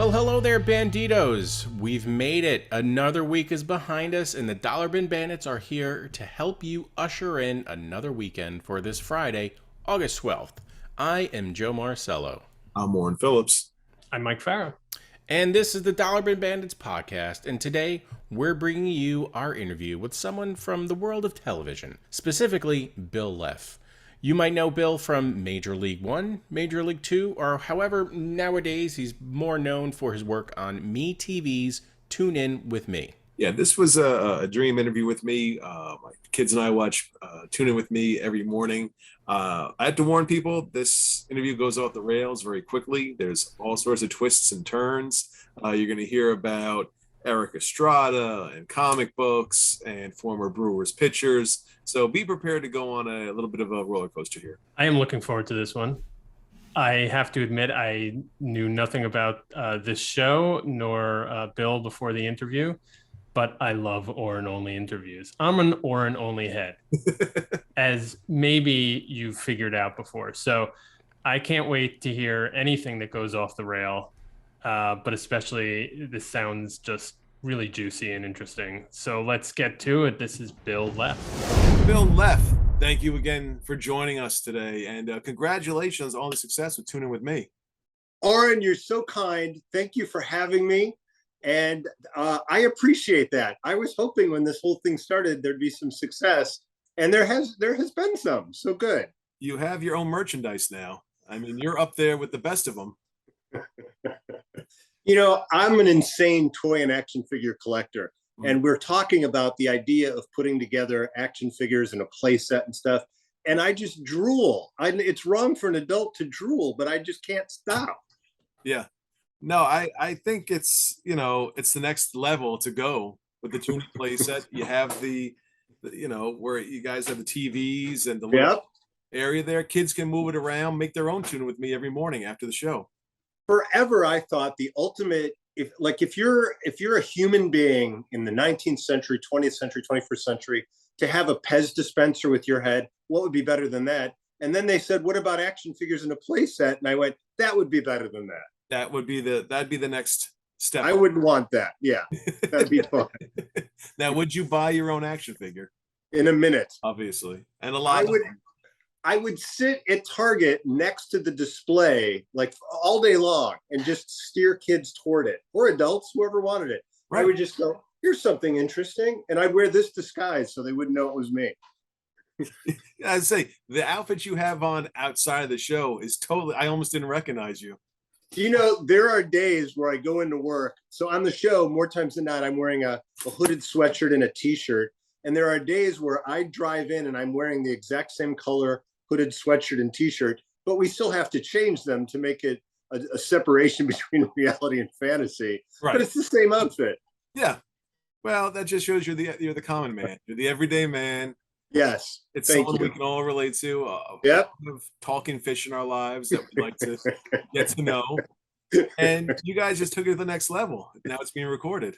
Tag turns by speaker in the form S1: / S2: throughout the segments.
S1: Well, hello there, Banditos. We've made it. Another week is behind us, and the Dollar Bin Bandits are here to help you usher in another weekend for this Friday, August 12th. I am Joe Marcello.
S2: I'm Warren Phillips.
S3: I'm Mike Farrow.
S1: And this is the Dollar Bin Bandits podcast, and today we're bringing you our interview with someone from the world of television, specifically Bill Leff. You might know Bill from Major League One, Major League Two, or however, nowadays he's more known for his work on MeTV's Toon In with Me.
S2: Yeah, this was a dream interview with me. My kids and I watch Tune In with Me every morning. I have to warn people, this interview goes off the rails very quickly. There's all sorts of twists and turns. You're going to hear about Eric Estrada and comic books and former Brewers pitchers. So be prepared to go on a little bit of a roller coaster here.
S3: I am looking forward to this one. I have to admit, I knew nothing about this show nor Bill before the interview, but I love Oren Only interviews. I'm an Oren Only head, as maybe you've figured out before. So I can't wait to hear anything that goes off the rail, but especially this sounds just really juicy and interesting. So let's get to it. This is Bill Leff.
S2: Bill Leff, thank you again for joining us today, and congratulations on all the success with Tune In with Me.
S4: Oren, you're so kind. Thank you for having me, and I appreciate that. I was hoping when this whole thing started there'd be some success, and there has been some. So good.
S2: You have your own merchandise now. I mean, you're up there with the best of them.
S4: You know, I'm an insane toy and action figure collector. And we're talking about the idea of putting together action figures in a play set and stuff. And I just drool. It's wrong for an adult to drool, but I just can't stop.
S2: Yeah. No, I think it's, it's the next level to go with the Tune In play set. You have the where you guys have the TVs and the little area there. Kids can move it around, make their own Tune In with Me every morning after the show.
S4: Forever, I thought the ultimate, if you're a human being in the 19th century, 20th century, 21st century, to have a Pez dispenser with your head, what would be better than that? And then they said, what about action figures in a play set? And I went, that would be better than that.
S2: That'd be the next step.
S4: I wouldn't want that. Yeah, that'd be fun.
S2: Now, would you buy your own action figure?
S4: In a minute.
S2: Obviously. And a lot of them.
S4: I would sit at Target next to the display like all day long and just steer kids toward it, or adults, whoever wanted it. Right. I would just go, here's something interesting. And I'd wear this disguise so they wouldn't know it was me.
S2: I'd say the outfit you have on outside of the show is totally, I almost didn't recognize you.
S4: You know, there are days where I go into work. So on the show, more times than not, I'm wearing a hooded sweatshirt and a t-shirt. And there are days where I drive in and I'm wearing the exact same color hooded sweatshirt and t-shirt, but we still have to change them to make it a separation between reality and fantasy. Right. But it's the same outfit.
S2: Yeah. Well, that just shows you're the common man. You're the everyday man.
S4: Yes.
S2: It's someone we can all relate to.
S4: Yep.
S2: We have talking fish in our lives that we'd like to get to know. And you guys just took it to the next level. Now it's being recorded.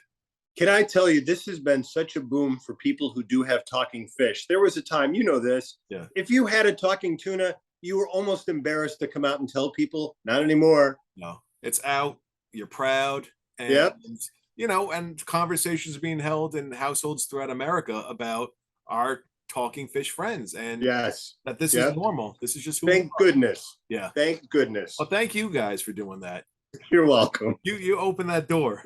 S4: Can I tell you, this has been such a boom for people who do have talking fish. There was a time, you know this, if you had a talking tuna, you were almost embarrassed to come out and tell people. Not anymore.
S2: No, it's out. You're proud. And, and conversations being held in households throughout America about our talking fish friends. And that this is normal. This is just who
S4: Thank goodness.
S2: Yeah.
S4: Thank goodness.
S2: Well, thank you guys for doing that.
S4: You're welcome.
S2: You open that door.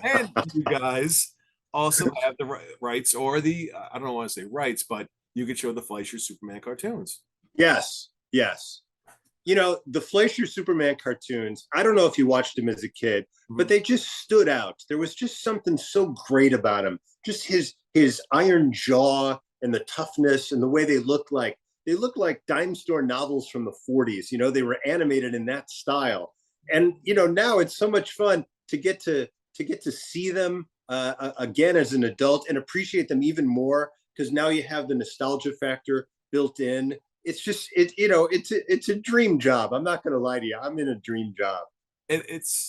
S2: And you guys also have the rights, or I don't want to say rights, but you could show the Flescher Superman cartoons.
S4: Yes. You know, the Flescher Superman cartoons, I don't know if you watched them as a kid, but they just stood out. There was just something so great about him. Just his iron jaw and the toughness and the way they looked like dime store novels from the 40s. You know, they were animated in that style. And, now it's so much fun to get to see them again as an adult and appreciate them even more, because now you have the nostalgia factor built in. It's just it's a dream job. I'm not going to lie to you. I'm in a dream job.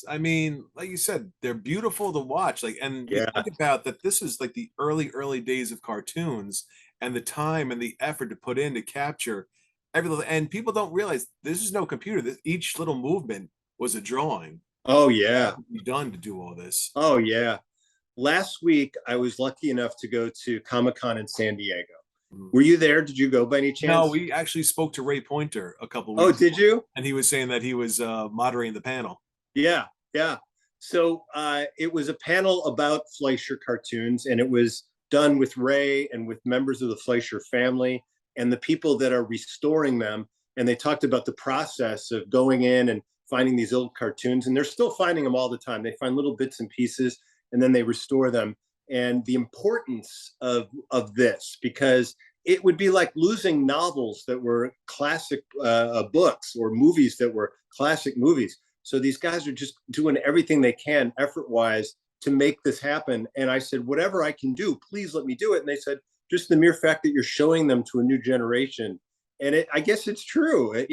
S2: I mean, like you said, they're beautiful to watch. You think about that. This is like the early days of cartoons, and the time and the effort to put in to capture every little. And people don't realize this is no computer. Each little movement was a drawing.
S4: Oh yeah.
S2: What have you done to do all this?
S4: Oh yeah. Last week I was lucky enough to go to Comic-Con in San Diego.
S2: Mhm.
S4: Were you there? Did you go by any chance?
S2: No, we actually spoke to Ray Pointer a couple
S4: Oh,
S2: weeks
S4: did
S2: ago,
S4: you?
S2: and he was saying that he was moderating the panel.
S4: Yeah, yeah. So it was a panel about Flescher cartoons, and it was done with Ray and with members of the Flescher family and the people that are restoring them. And they talked about the process of going in and finding these old cartoons, and they're still finding them all the time. They find little bits and pieces, and then they restore them. And the importance of this, because it would be like losing novels that were classic books or movies that were classic movies. So these guys are just doing everything they can effort wise to make this happen. And I said, whatever I can do, please let me do it. And they said, just the mere fact that you're showing them to a new generation. And I guess it's true.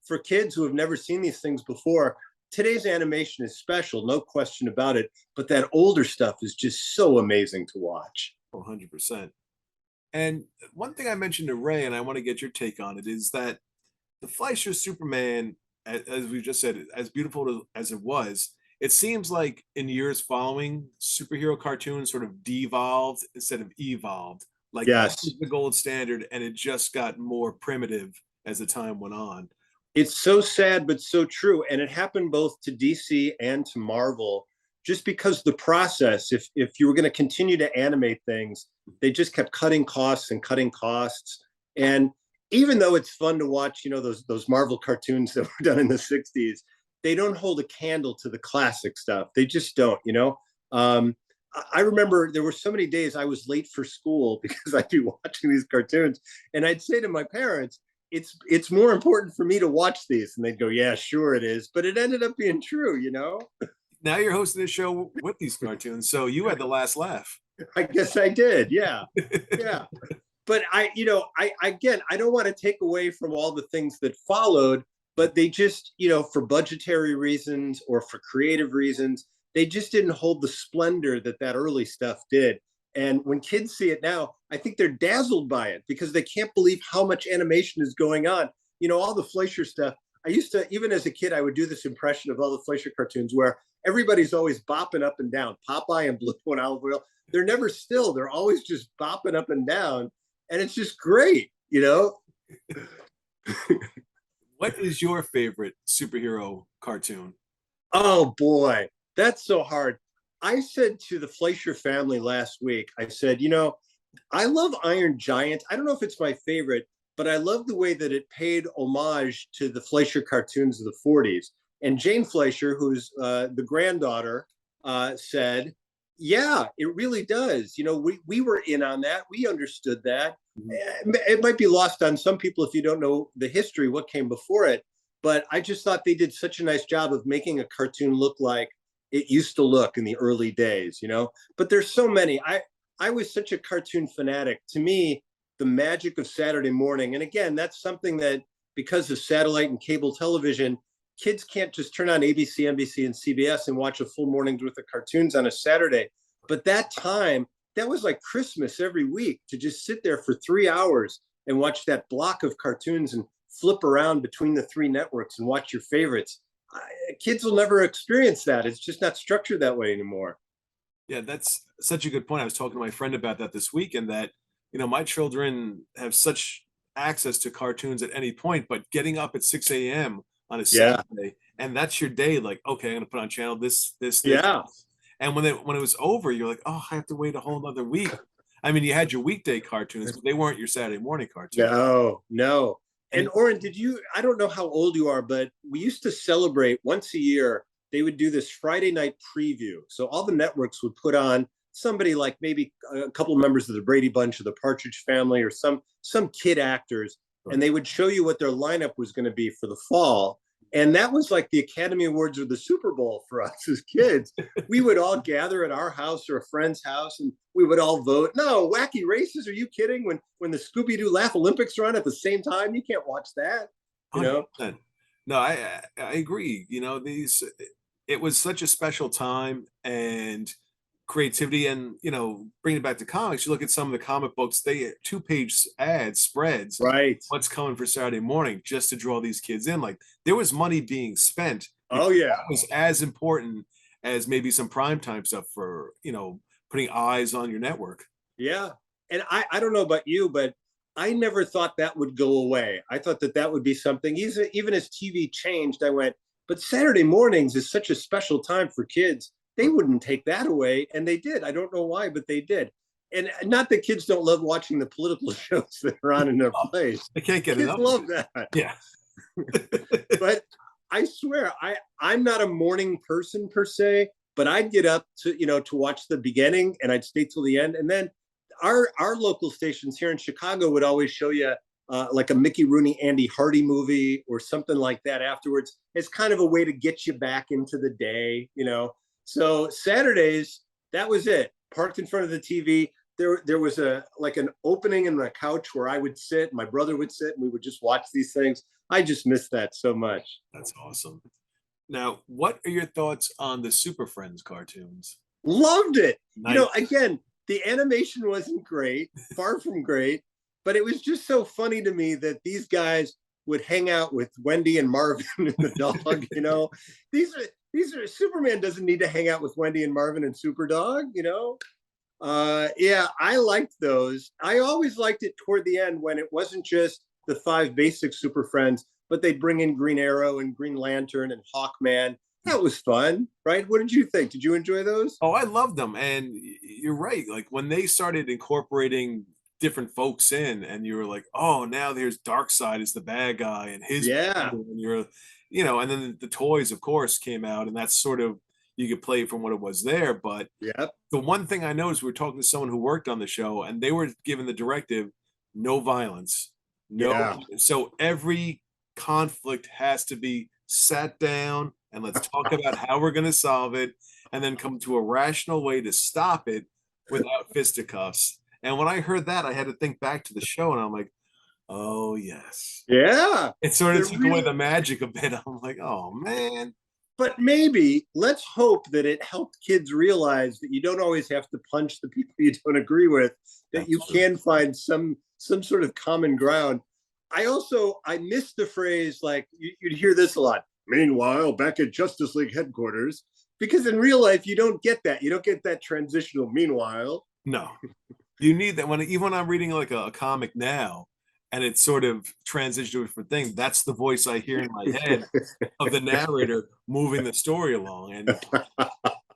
S4: For kids who have never seen these things before, today's animation is special, no question about it. But that older stuff is just so amazing to watch.
S2: 100%. And one thing I mentioned to Ray, and I want to get your take on it, is that the Fleischer Superman, as we just said, as beautiful as it was, it seems like in years following, superhero cartoons sort of devolved instead of evolved. Like
S4: Yes.
S2: the gold standard, and it just got more primitive as the time went on.
S4: It's so sad, but so true. And it happened both to DC and to Marvel, just because the process, if you were going to continue to animate things, they just kept cutting costs and cutting costs. And even though it's fun to watch, those Marvel cartoons that were done in the 60s, they don't hold a candle to the classic stuff. They just don't. I remember there were so many days I was late for school because I'd be watching these cartoons, and I'd say to my parents, it's more important for me to watch these. And they'd go, yeah, sure it is. But it ended up being true.
S2: Now you're hosting a show with these cartoons, so you had the last laugh.
S4: I guess I did. Yeah. Yeah. But I don't want to take away from all the things that followed, but they just, for budgetary reasons or for creative reasons, they just didn't hold the splendor that early stuff did. And when kids see it now, I think they're dazzled by it because they can't believe how much animation is going on. All the Fleischer stuff. I used to, even as a kid, I would do this impression of all the Fleischer cartoons where everybody's always bopping up and down. Popeye and Blue and Olive Oil, they're never still. They're always just bopping up and down. And it's just great.
S2: What is your favorite superhero cartoon?
S4: Oh, boy. That's so hard. I said to the Flescher family last week, I said, I love Iron Giant. I don't know if it's my favorite, but I love the way that it paid homage to the Flescher cartoons of the 40s. And Jane Flescher, who's the granddaughter, said, yeah, it really does. We were in on that. We understood that. It might be lost on some people if you don't know the history, what came before it. But I just thought they did such a nice job of making a cartoon look like it used to look in the early days, But there's so many. I was such a cartoon fanatic. To me, the magic of Saturday morning, and again, that's something that because of satellite and cable television, kids can't just turn on ABC, NBC, and CBS and watch a full morning's worth of cartoons on a Saturday. But that time, that was like Christmas every week to just sit there for 3 hours and watch that block of cartoons and flip around between the three networks and watch your favorites. Kids will never experience that. It's just not structured that way anymore.
S2: Yeah, that's such a good point. I was talking to my friend about that this week, and that, my children have such access to cartoons at any point, but getting up at 6 a.m. on a Saturday, and that's your day, like, okay, I'm gonna put on channel this.
S4: Yeah.
S2: And when it was over, you're like, oh, I have to wait a whole other week. I mean, you had your weekday cartoons, but they weren't your Saturday morning cartoons.
S4: No. And Oren, I don't know how old you are, but we used to celebrate once a year. They would do this Friday night preview. So all the networks would put on somebody like maybe a couple of members of the Brady Bunch or the Partridge Family or some kid actors, and they would show you what their lineup was going to be for the fall. And that was like the Academy Awards or the Super Bowl for us as kids. We would all gather at our house or a friend's house, and we would all vote. No, wacky races. Are you kidding? When the Scooby-Doo Laugh Olympics run at the same time, you can't watch that.
S2: 100%. No, I agree. It was such a special time and creativity, and bringing it back to comics, you look at some of the comic books, they 2-page ads, spreads,
S4: right?
S2: What's coming for Saturday morning, just to draw these kids in. Like, there was money being spent
S4: Oh yeah.
S2: That was as important as maybe some primetime stuff for, putting eyes on your network.
S4: Yeah. And I don't know about you, but I never thought that would go away. I thought that would be something, even as TV changed, I went, but Saturday mornings is such a special time for kids. They wouldn't take that away. And they did. I don't know why, but they did. And not that kids don't love watching the political shows that are on in their place.
S2: I can't get
S4: Kids
S2: enough.
S4: love that.
S2: Yeah.
S4: But I swear, I'm not a morning person per se, but I'd get up to watch the beginning, and I'd stay till the end. And then our local stations here in Chicago would always show you like a Mickey Rooney, Andy Hardy movie or something like that afterwards. It's kind of a way to get you back into the day, So Saturdays, that was it. Parked in front of the TV. There was an opening in the couch where I would sit, my brother would sit, and we would just watch these things. I just miss that so much.
S2: That's awesome. Now, what are your thoughts on the Super Friends cartoons?
S4: Loved it.
S2: Nice.
S4: Again, the animation wasn't great, far from great, but it was just so funny to me that these guys would hang out with Wendy and Marvin and the dog. These are Superman doesn't need to hang out with Wendy and Marvin and Superdog. Yeah, I liked those. I always liked it toward the end when it wasn't just the 5 basic Super Friends, but they'd bring in Green Arrow and Green Lantern and Hawkman. That was fun, right? What did you think? Did you enjoy those?
S2: Oh, I loved them. And you're right. Like when they started incorporating different folks in, and you were like, oh, now there's Darkseid as the bad guy and his, and you're, and then the toys, of course, came out, and that's sort of, you could play from what it was there. But the one thing I noticed, we were talking to someone who worked on the show, and they were given the directive, no violence. So every conflict has to be sat down and let's talk about how we're going to solve it, and then come to a rational way to stop it without fisticuffs. And when I heard that, I had to think back to the show, and I'm like, oh yes.
S4: Yeah.
S2: It sort of took away the magic a bit. I'm like, oh man.
S4: But maybe let's hope that it helped kids realize that you don't always have to punch the people you don't agree with, that you can find some sort of common ground. I miss the phrase, like you'd hear this a lot. Meanwhile, back at Justice League headquarters, because in real life, you don't get that. You don't get that transitional meanwhile.
S2: No, you need that even when I'm reading like a comic now, and it's sort of transitioned to a different thing. That's the voice I hear in my head of the narrator moving the story along. And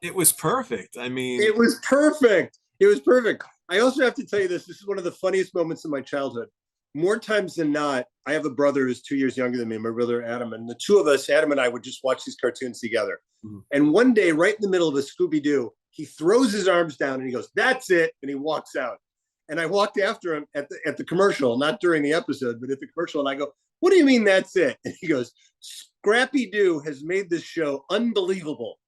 S2: it was perfect. I mean,
S4: it was perfect. It was perfect. I also have to tell you this. This is one of the funniest moments in my childhood. More times than not, I have a brother who's 2 years younger than me, my brother Adam, and the two of us, Adam and I, would just watch these cartoons together. Mm-hmm. And one day, right in the middle of a Scooby-Doo, he throws his arms down and he goes, "That's it," and he walks out. And I walked after him at the commercial, not during the episode, but at the commercial, and I go, "What do you mean that's it?" And he goes, "Scrappy-Doo has made this show unbelievable."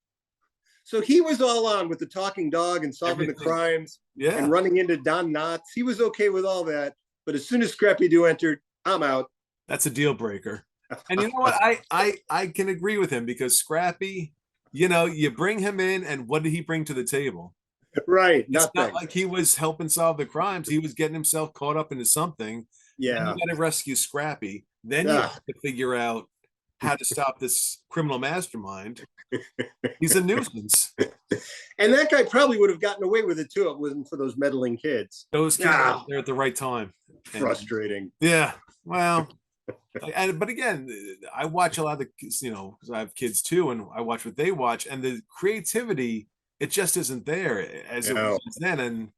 S4: So he was all on with the talking dog and solving the crimes and running into Don Knotts. He was okay with all that. But as soon as Scrappy-Doo entered, I'm out.
S2: That's a deal breaker. And you know what? I can agree with him, because Scrappy, you bring him in, and what did he bring to the table?
S4: Right.
S2: It's not like he was helping solve the crimes. He was getting himself caught up into something. Yeah. You got to rescue Scrappy. Then you have to figure out how to stop this criminal mastermind. He's a nuisance.
S4: And that guy probably would have gotten away with it too if it wasn't for those meddling kids.
S2: Those kids are there at the right time.
S4: Frustrating.
S2: Yeah. Well, but again, I watch a lot of the kids, because I have kids too, and I watch what they watch, and the creativity, it just isn't there as it was then. And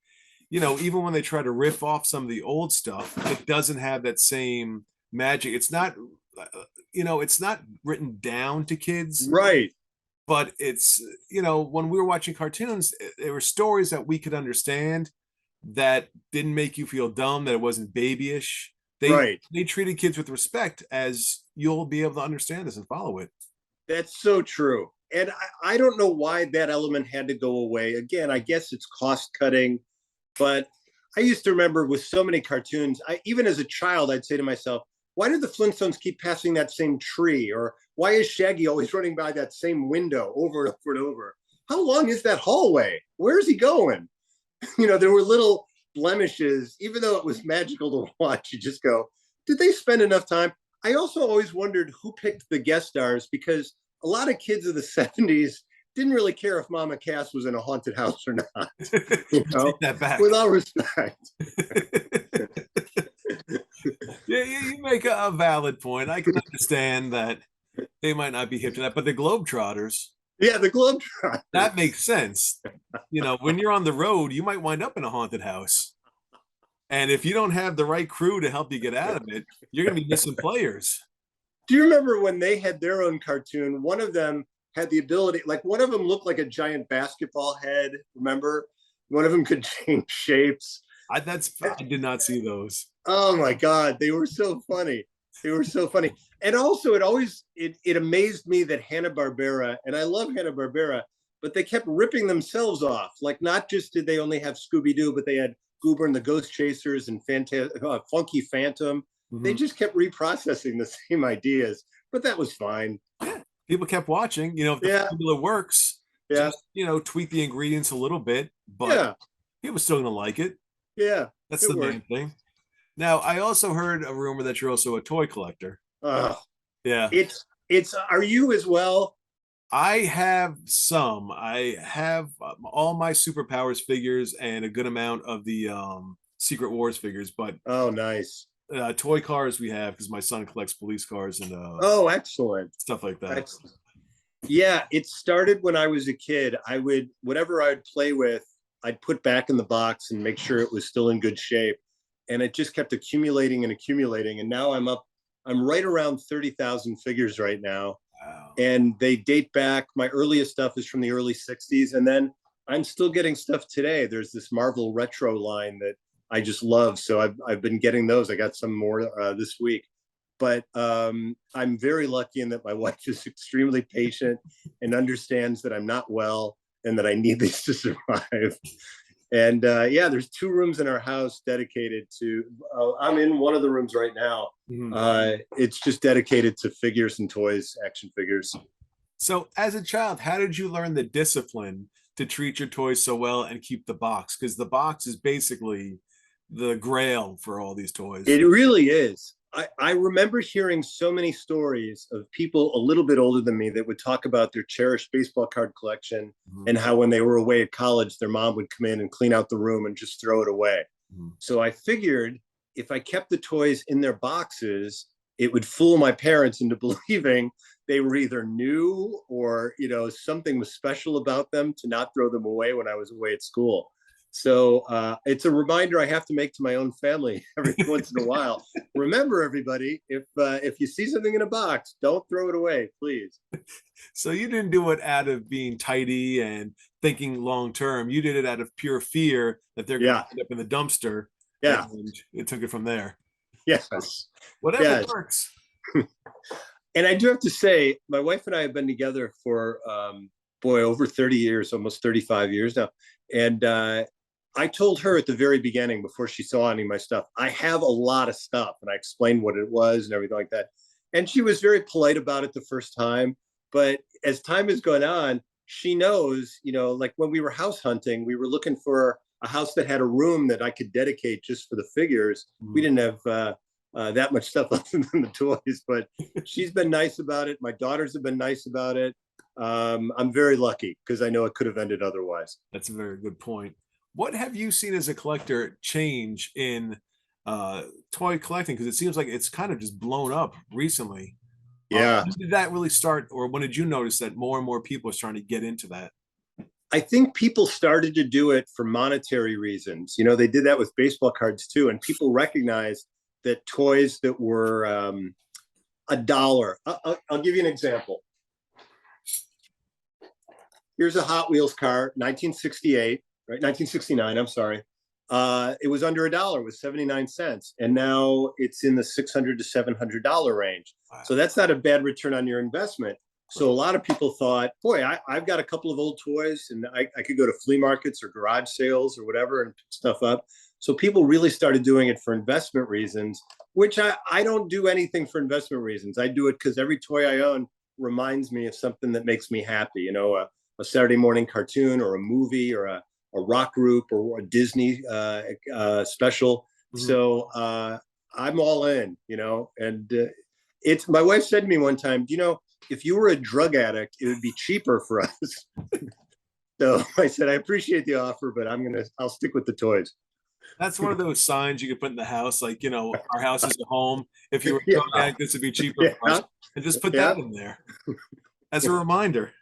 S2: even when they try to riff off some of the old stuff, it doesn't have that same magic. It's not, it's not written down to kids,
S4: right?
S2: But it's, when we were watching cartoons, there were stories that we could understand that didn't make you feel dumb, that it wasn't babyish. They treated kids with respect, as you'll be able to understand this and follow it. That's so true. And I don't know why that element had to go away. Again, I guess it's cost cutting, but I used to remember with so many cartoons, even as a child, I'd say to myself, why do the Flintstones keep passing that same tree? Or why is Shaggy always running by that same window over and over and over? How long is that hallway? Where is he going? There were little blemishes, even though it was magical to watch. You just go, did they spend enough time? I also always wondered who picked the guest stars, because
S4: a lot of kids of the 70s didn't really care if Mama Cass was in a haunted house or not. You know,
S2: Take that back.
S4: with all respect.
S2: Yeah, you make a valid point. I can understand that they might not be hip to that, but the Globetrotters,
S4: Yeah, the Globetrotters.
S2: that makes sense. You know, when you're on the road, you might wind up in a haunted house. And if you don't have the right crew to help you get out of it, you're going to be missing players.
S4: Do you remember when they had their own cartoon? One of them had the ability, like one of them looked like a giant basketball head. Remember? One of them could change shapes.
S2: I did not see those.
S4: Oh my God, they were so funny. They were so funny. And also it amazed me that Hanna-Barbera, and I love Hanna-Barbera, but they kept ripping themselves off. Like, not just did they only have Scooby-Doo, but they had Goober and the Ghost Chasers and Funky Phantom.
S2: Mhm.
S4: They just kept reprocessing the same ideas, but that was fine.
S2: Yeah, people kept watching. You know, if the formula works,
S4: Yeah.
S2: just, you know, tweak the ingredients a little bit, but
S4: Yeah.
S2: people still going to like it.
S4: Yeah.
S2: That's
S4: it
S2: the
S4: worked.
S2: main thing. Now, I also heard a rumor that you're also a toy collector. Yeah.
S4: Are you as well?
S2: I have some. I have all my Superpowers figures and a good amount of the Secret Wars figures, but
S4: Oh, nice.
S2: toy cars we have because my son collects police cars and
S4: Oh, excellent.
S2: stuff like that.
S4: Excellent. Yeah, it started when I was a kid. Whatever I'd play with, I'd put back in the box and make sure it was still in good shape. And it just kept accumulating and accumulating. And now I'm right around 30,000 figures right now.
S2: Wow.
S4: And they date back. My earliest stuff is from the early 60s. And then I'm still getting stuff today. There's this Marvel retro line that I just love. So I've been getting those. I got some more this week. But I'm very lucky in that my wife is extremely patient and understands that I'm not well and that I need these to survive. And there's 2 rooms in our house dedicated to, I'm in one of the rooms right now.
S2: Mhm.
S4: It's just dedicated to figures and toys, action figures.
S2: So as a child, how did you learn the discipline to treat your toys so well and keep the box? Because the box is basically the grail for all these toys.
S4: It really is. I remember hearing so many stories of people a little bit older than me that would talk about their cherished baseball card collection and how when they were away at college, their mom would come in and clean out the room and just throw it away. So I figured if I kept the toys in their boxes, it would fool my parents into believing they were either new or, you know, something was special about them to not throw them away when I was away at school. So it's a reminder I have to make to my own family every once in a while. Remember, everybody, if you see something in a box, don't throw it away, please.
S2: So you didn't do it out of being tidy and thinking long term. You did it out of pure fear that they're going to end up in the dumpster.
S4: Yeah.
S2: And it took it from there.
S4: Yes.
S2: Whatever works.
S4: And I do have to say, my wife and I have been together for, over 30 years, almost 35 years now. And I told her at the very beginning, before she saw any of my stuff, I have a lot of stuff. And I explained what it was and everything like that. And she was very polite about it the first time. But as time has gone on, she knows, you know, like when we were house hunting, we were looking for a house that had a room that I could dedicate just for the figures. We didn't have that much stuff other than the toys, but she's been nice about it. My daughters have been nice about it. I'm very lucky because I know it could have ended otherwise.
S2: That's a very good point. What have you seen as a collector change in toy collecting? Because it seems like it's kind of just blown up recently.
S4: Yeah.
S2: When did that really start, or when did you notice that more and more people are starting to get into that?
S4: I think people started to do it for monetary reasons. You know, they did that with baseball cards too, and people recognized that toys that were $1. I'll give you an example. Here's a Hot Wheels car, 1968. Right, 1969, I'm sorry. It was under $1, it was 79 cents. And now it's in the $600 to $700 range. Wow. So that's not a bad return on your investment. So a lot of people thought, boy, I've got a couple of old toys and I could go to flea markets or garage sales or whatever and pick stuff up. So people really started doing it for investment reasons, which I don't do anything for investment reasons. I do it because every toy I own reminds me of something that makes me happy. You know, a Saturday morning cartoon or a movie or a rock group or a Disney special. So I'm all in, you know, and my wife said to me one time, you know, if you were a drug addict, it would be cheaper for us. So I said, I appreciate the offer, but I'll stick with the toys.
S2: That's one of those signs you could put in the house, like, our house is a home. If you were a
S4: Yeah.
S2: drug addict, this would be cheaper for us. And just put that in there as a reminder.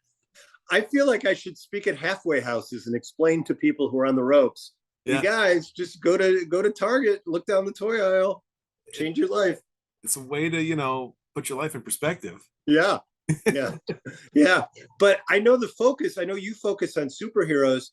S4: I feel like I should speak at halfway houses and explain to people who are on the ropes.
S2: Yeah.
S4: You guys just go to Target, look down the toy aisle, change your life.
S2: It's a way to, put your life in perspective.
S4: Yeah. Yeah. Yeah. But I know you focus on superheroes.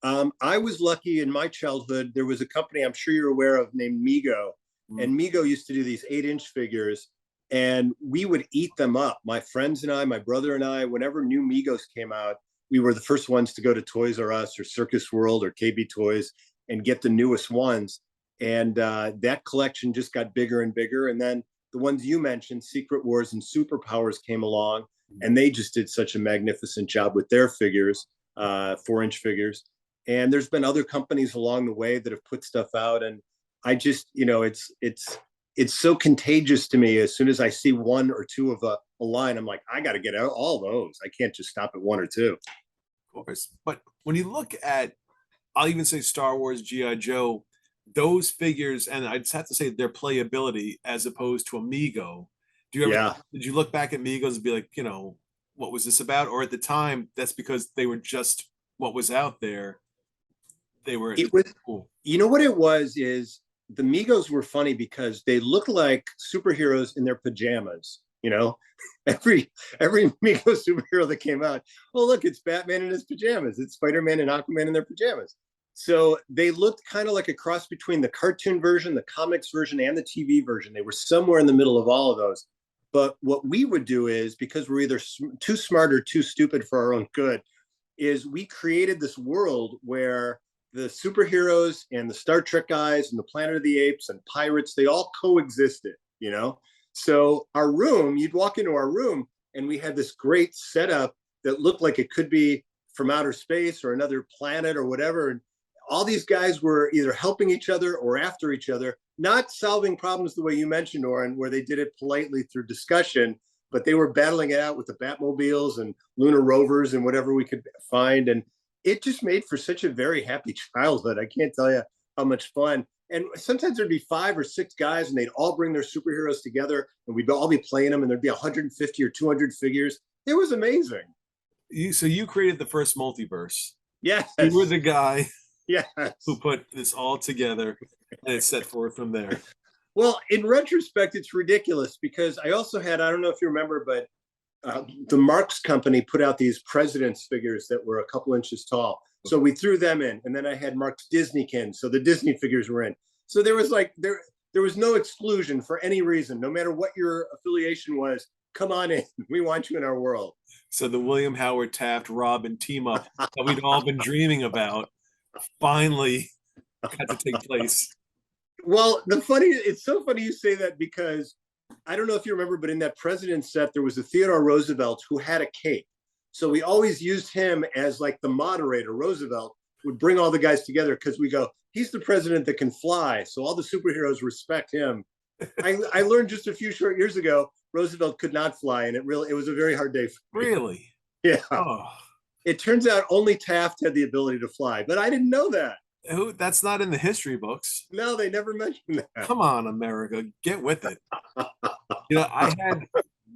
S4: I was lucky in my childhood. There was a company I'm sure you're aware of named Mego. And Mego used to do these 8-inch figures, and we would eat them up. My friends and I, my brother and I, whenever new Megos came out, we were the first ones to go to Toys R Us or Circus World or KB Toys and get the newest ones. And that collection just got bigger and bigger. And then the ones you mentioned, Secret Wars and Superpowers, came along, and they just did such a magnificent job with their figures, 4-inch figures. And there's been other companies along the way that have put stuff out. And I just, it's so contagious to me. As soon as I see one or two of a line, I'm like, I got to get out all those. I can't just stop at one or two.
S2: Of course. But when you look at, I'll even say Star Wars, G.I. Joe, those figures, and I just have to say their playability as opposed to a Mego. Did you look back at Megos and be like, what was this about? Or at the time, that's because they were just what was out there. It was cool.
S4: You know what it was is the Megos were funny because they looked like superheroes in their pajamas. Every Mego superhero that came out, oh look, it's Batman in his pajamas, it's Spider-Man and Aquaman in their pajamas. So they looked kind of like a cross between the cartoon version, the comics version, and the TV version. They were somewhere in the middle of all of those. But what we would do is, because we're either too smart or too stupid for our own good, is we created this world where the superheroes and the Star Trek guys and the Planet of the Apes and pirates, they all coexisted, So our room, you'd walk into our room and we had this great setup that looked like it could be from outer space or another planet or whatever. And all these guys were either helping each other or after each other, not solving problems the way you mentioned, Oren, where they did it politely through discussion, but they were battling it out with the Batmobiles and lunar rovers and whatever we could find. And it just made for such a very happy childhood. I can't tell you how much fun. And sometimes there'd be 5 or 6 guys and they'd all bring their superheroes together and we'd all be playing them and there'd be 150 or 200 figures. It was amazing.
S2: So you created the first multiverse.
S4: Yes.
S2: You were the guy
S4: who
S2: put this all together and it set forth from there.
S4: Well, in retrospect, it's ridiculous because I also had, I don't know if you remember, but the Marx company put out these president's figures that were a couple inches tall. So we threw them in, and then I had Marx Disneykins, so the Disney figures were in. So there was there was no exclusion for any reason, no matter what your affiliation was. Come on in, we want you in our world.
S2: So the William Howard Taft Robin team up that we'd all been dreaming about finally got to take place.
S4: Well, it's so funny you say that because I don't know if you remember, but in that president's set, there was a Theodore Roosevelt who had a cape. So we always used him as like the moderator. Roosevelt would bring all the guys together because we go, he's the president that can fly. So all the superheroes respect him. I learned just a few short years ago, Roosevelt could not fly. And it was a very hard day for me.
S2: Really?
S4: Yeah.
S2: Oh.
S4: It turns out only Taft had the ability to fly, but I didn't know that.
S2: That's not in the history books.
S4: No, they never mentioned that.
S2: Come on, America, get with it. I had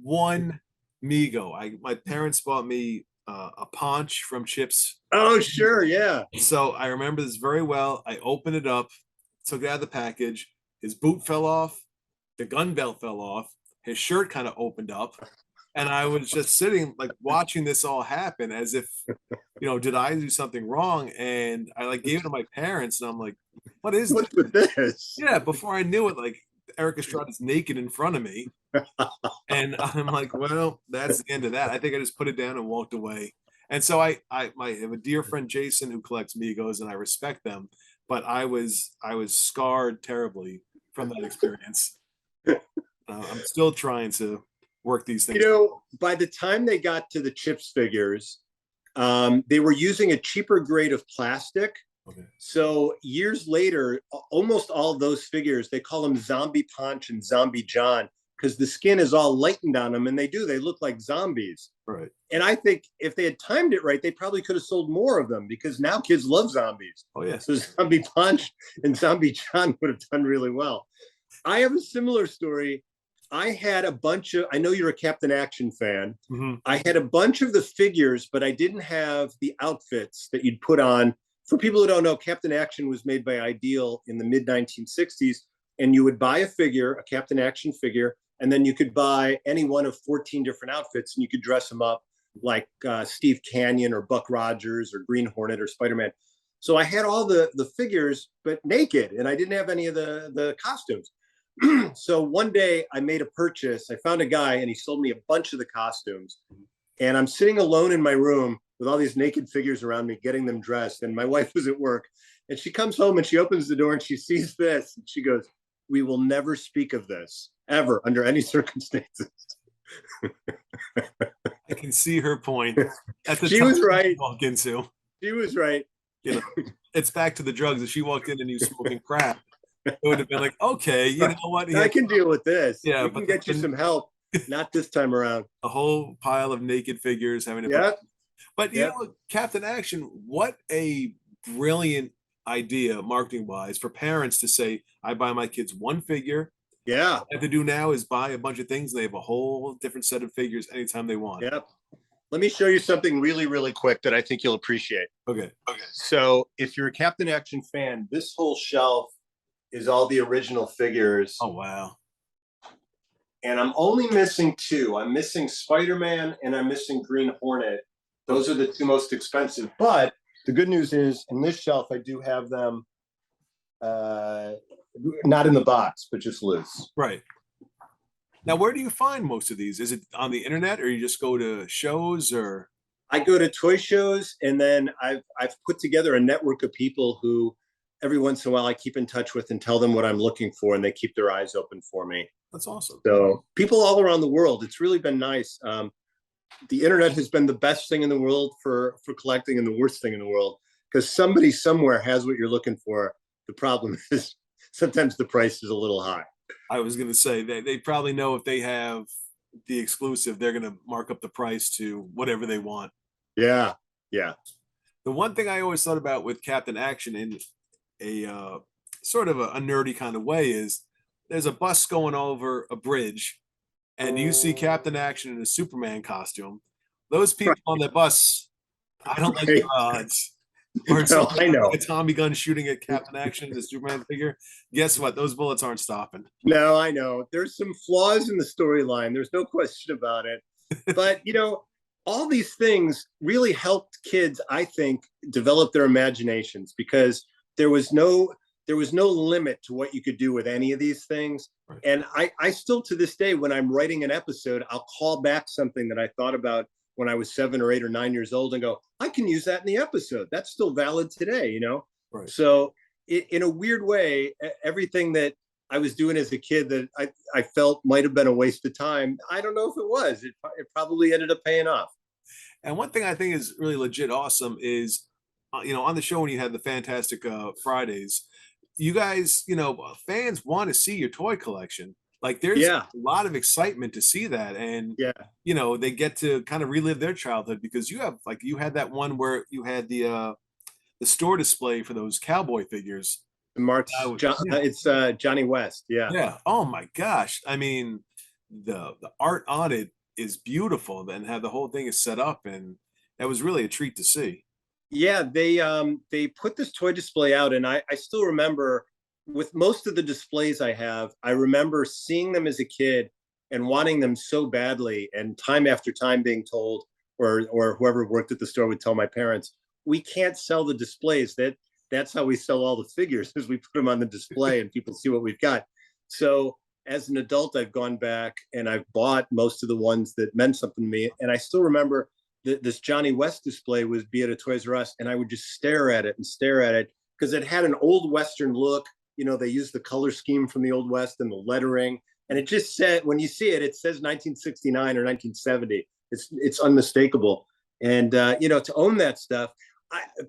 S2: one Mego. My parents bought me a paunch from Chips.
S4: Oh, sure, yeah.
S2: So I remember this very well. I opened it up, took it out of the package. His boot fell off. The gun belt fell off. His shirt kind of opened up. And I was just sitting like watching this all happen as if, did I do something wrong? And I gave it to my parents and I'm like, what's
S4: with this?
S2: Yeah. Before I knew it, Eric Estrada's naked in front of me. And I'm like, well, that's the end of that. I think I just put it down and walked away. And so I have a dear friend, Jason, who collects Megos and I respect them, but I was scarred terribly from that experience. I'm still trying to work these things.
S4: By the time they got to the Chips figures, they were using a cheaper grade of plastic.
S2: Okay.
S4: So years later, almost all of those figures, they call them Zombie Punch and Zombie John because the skin is all lightened on them, and they look like zombies.
S2: Right.
S4: And I think if they had timed it right, they probably could have sold more of them, because now kids love zombies.
S2: Oh, yes.
S4: So Zombie Punch and Zombie John would have done really well. I have a similar story. I had a bunch of, I know you're a Captain Action fan.
S2: Mm-hmm.
S4: I had a bunch of the figures, but I didn't have the outfits that you'd put on. For people who don't know, Captain Action was made by Ideal in the mid 1960s. And you would buy a figure, a Captain Action figure, and then you could buy any one of 14 different outfits, and you could dress them up like Steve Canyon or Buck Rogers or Green Hornet or Spider-Man. So I had all the figures, but naked, and I didn't have any of the costumes. So one day I made a purchase. I found a guy, and he sold me a bunch of the costumes. And I'm sitting alone in my room with all these naked figures around me, getting them dressed. And my wife was at work, and she comes home and she opens the door and she sees this. And she goes, "We will never speak of this ever under any circumstances."
S2: I can see her point. At the
S4: She
S2: time
S4: was right.
S2: Walk into,
S4: She was right.
S2: you know, it's back to the drugs. If she walked in and you smoking crack, it would have been like, okay, you know what?
S4: I can deal with this.
S2: Yeah,
S4: we can
S2: but
S4: get you
S2: then-
S4: some help. Not this time around.
S2: A whole pile of naked figures having to.
S4: Yeah.
S2: But you
S4: Yeah.
S2: know, Captain Action, what a brilliant idea, marketing wise, for parents to say, "I buy my kids one figure."
S4: Yeah.
S2: All they have to do now is buy a bunch of things. They have a whole different set of figures anytime they want.
S4: Yep. Let me show you something really, really quick that I think you'll appreciate.
S2: Okay.
S4: So if you're a Captain Action fan, this whole shelf is all the original figures.
S2: Oh wow.
S4: And I'm only missing two. I'm missing Spider-Man and I'm missing Green Hornet. Those are the two most expensive. But the good news is, in this shelf, I do have them not in the box, but just loose.
S2: Right. Now, where do you find most of these? Is it on the internet, or you just go to shows, or?
S4: I go to toy shows, and then I've put together a network of people who every once in a while I keep in touch with and tell them what I'm looking for, and they keep their eyes open for me.
S2: That's awesome.
S4: So people all around the world, it's really been nice. The internet has been the best thing in the world for collecting, and the worst thing in the world, because somebody somewhere has what you're looking for. The problem is sometimes the price is a little high.
S2: I was going to say they probably know if they have the exclusive, they're going to mark up the price to whatever they want.
S4: Yeah. Yeah.
S2: The one thing I always thought about with Captain Action in a sort of a nerdy kind of way is there's a bus going over a bridge, and you see Captain Action in a Superman costume. Those people on the bus, I don't like the odds. Or
S4: No, I know.
S2: like a Tommy gun shooting at Captain Action, the Superman figure. Guess what? Those bullets aren't stopping.
S4: No, I know. There's some flaws in the storyline. There's no question about it. But, you know, all these things really helped kids, I think, develop their imaginations, because there was no limit to what you could do with any of these things.
S2: Right.
S4: And I still, to this day, when I'm writing an episode, I'll call back something that I thought about when I was 7 or 8 or 9 years old and go, I can use that in the episode. That's still valid today, you know?
S2: Right.
S4: So in a weird way, everything that I was doing as a kid that I felt might have been a waste of time, I don't know if it was. It probably ended up paying off.
S2: And one thing I think is really legit awesome is, you know, on the show when you had the Fantastic Fridays, you guys, you know, fans want to see your toy collection. Like there's a lot of excitement to see that. And, you know, they get to kind of relive their childhood, because you have, like, you had that one where you had the store display for those cowboy figures.
S4: It's Johnny West. Yeah.
S2: Yeah. Oh my gosh. I mean, the art on it is beautiful, and how the whole thing is set up, and that was really a treat to see.
S4: Yeah, they put this toy display out, and I still remember, with most of the displays I have, I remember seeing them as a kid and wanting them so badly, and time after time being told, or whoever worked at the store would tell my parents, we can't sell the displays. That's how we sell all the figures, is we put them on the display and people see what we've got. So as an adult, I've gone back and I've bought most of the ones that meant something to me. And I still remember this Johnny West display was be at a Toys R Us, and I would just stare at it because it had an old Western look. You know, they used the color scheme from the Old West and the lettering, and it just said, when you see it, it says 1969 or 1970. It's unmistakable. And you know, to own that stuff,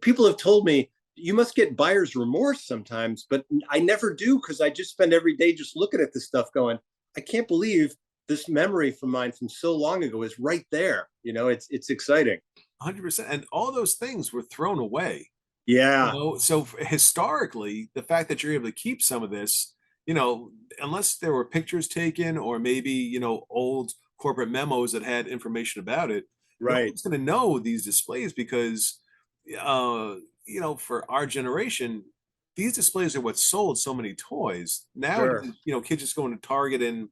S4: people have told me you must get buyer's remorse sometimes, but I never do, because I just spend every day just looking at this stuff going, I can't believe this memory from mine from so long ago is right there. You know, it's exciting.
S2: 100%. And all those things were thrown away.
S4: Yeah,
S2: So historically, the fact that you're able to keep some of this, unless there were pictures taken or maybe, old corporate memos that had information about it, no
S4: right.
S2: one's going to know these displays because, for our generation, these displays are what sold so many toys. Now,
S4: Sure.
S2: kids just go into Target and,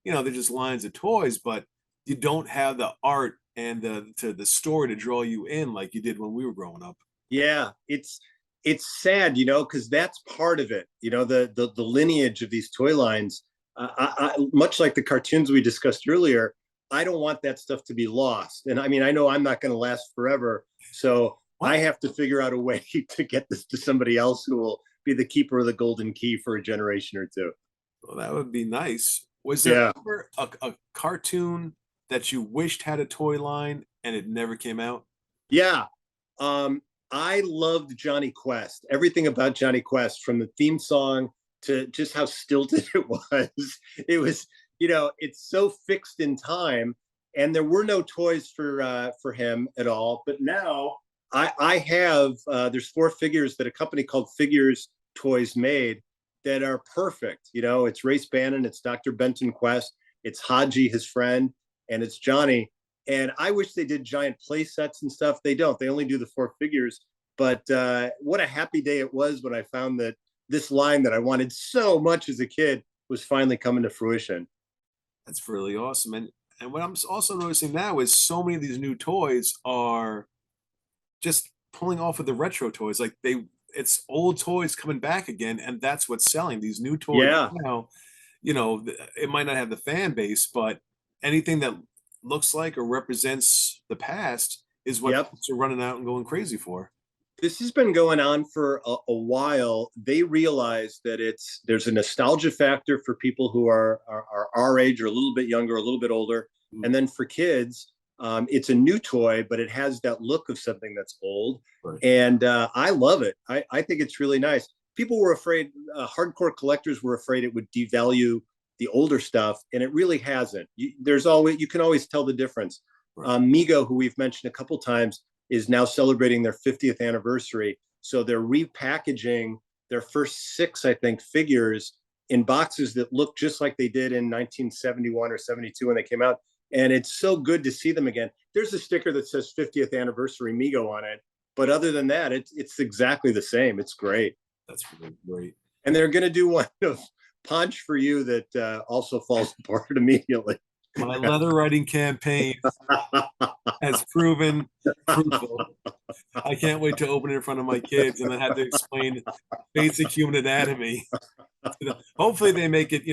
S2: they're just lines of toys, but you don't have the art and the story to draw you in like you did when we were growing up.
S4: Yeah, it's sad, because that's part of it. The lineage of these toy lines. Much like the cartoons we discussed earlier, I don't want that stuff to be lost. And I mean, I know I'm not going to last forever, so I have to figure out a way to get this to somebody else who will be the keeper of the golden key for a generation or two.
S2: Well, that would be nice. Was there
S4: Yeah.
S2: ever a cartoon that you wished had a toy line and it never came out?
S4: Yeah. I loved Johnny Quest. Everything about Johnny Quest, from the theme song to just how stilted it was. It was, it's so fixed in time, and there were no toys for him at all. But now I have there's 4 figures that a company called Figures Toys made that are perfect. It's Race Bannon, it's Dr. Benton Quest, it's Haji, his friend, and it's Johnny. And I wish they did giant play sets and stuff. They don't. They only do the 4 figures. But what a happy day it was when I found that this line that I wanted so much as a kid was finally coming to fruition.
S2: That's really awesome. And what I'm also noticing now is so many of these new toys are just pulling off of the retro toys. Like it's old toys coming back again, and that's what's selling. These new toys now, it might not have the fan base, but anything that looks like or represents the past is what folks are running out and going crazy for.
S4: This has been going on for a while. They realize that there's a nostalgia factor for people who are our age or a little bit younger, a little bit older. Mm-hmm. And then for kids, it's a new toy, but it has that look of something that's old. Right. And I love it. I think it's really nice. People were afraid, hardcore collectors were afraid it would devalue the older stuff, and it really hasn't. You can always tell the difference. Right. Mego, who we've mentioned a couple times, is now celebrating their 50th anniversary. So they're repackaging their first 6, I think, figures in boxes that look just like they did in 1971 or 72 when they came out. And it's so good to see them again. There's a sticker that says 50th anniversary Mego on it. But other than that, it's exactly the same. It's great.
S2: That's really great.
S4: And they're going to do one of Punch for You that also falls apart immediately.
S2: My leather writing campaign has proven fruitful. I can't wait to open it in front of my kids and then have to explain basic human anatomy. Hopefully they make it,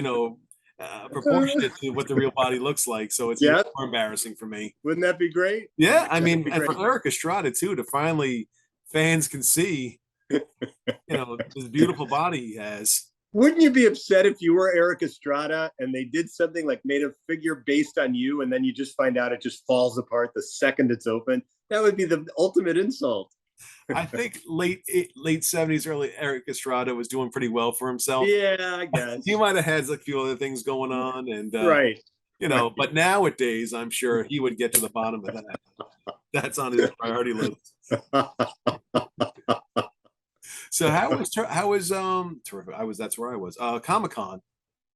S2: proportionate to what the real body looks like, so it's more embarrassing for me.
S4: Wouldn't that be great?
S2: Yeah, I mean, and for Erik Estrada too, to finally fans can see, this beautiful body he has.
S4: Wouldn't you be upset if you were Erik Estrada and they did something like made a figure based on you, and then you just find out it just falls apart the second it's open? That would be the ultimate insult.
S2: I think late 70s, early Erik Estrada was doing pretty well for himself.
S4: Yeah, I guess.
S2: He might have had a few other things going on, and
S4: right.
S2: But nowadays, I'm sure he would get to the bottom of that. That's on his priority list. So how was terrific? That's where I was. Comic-Con.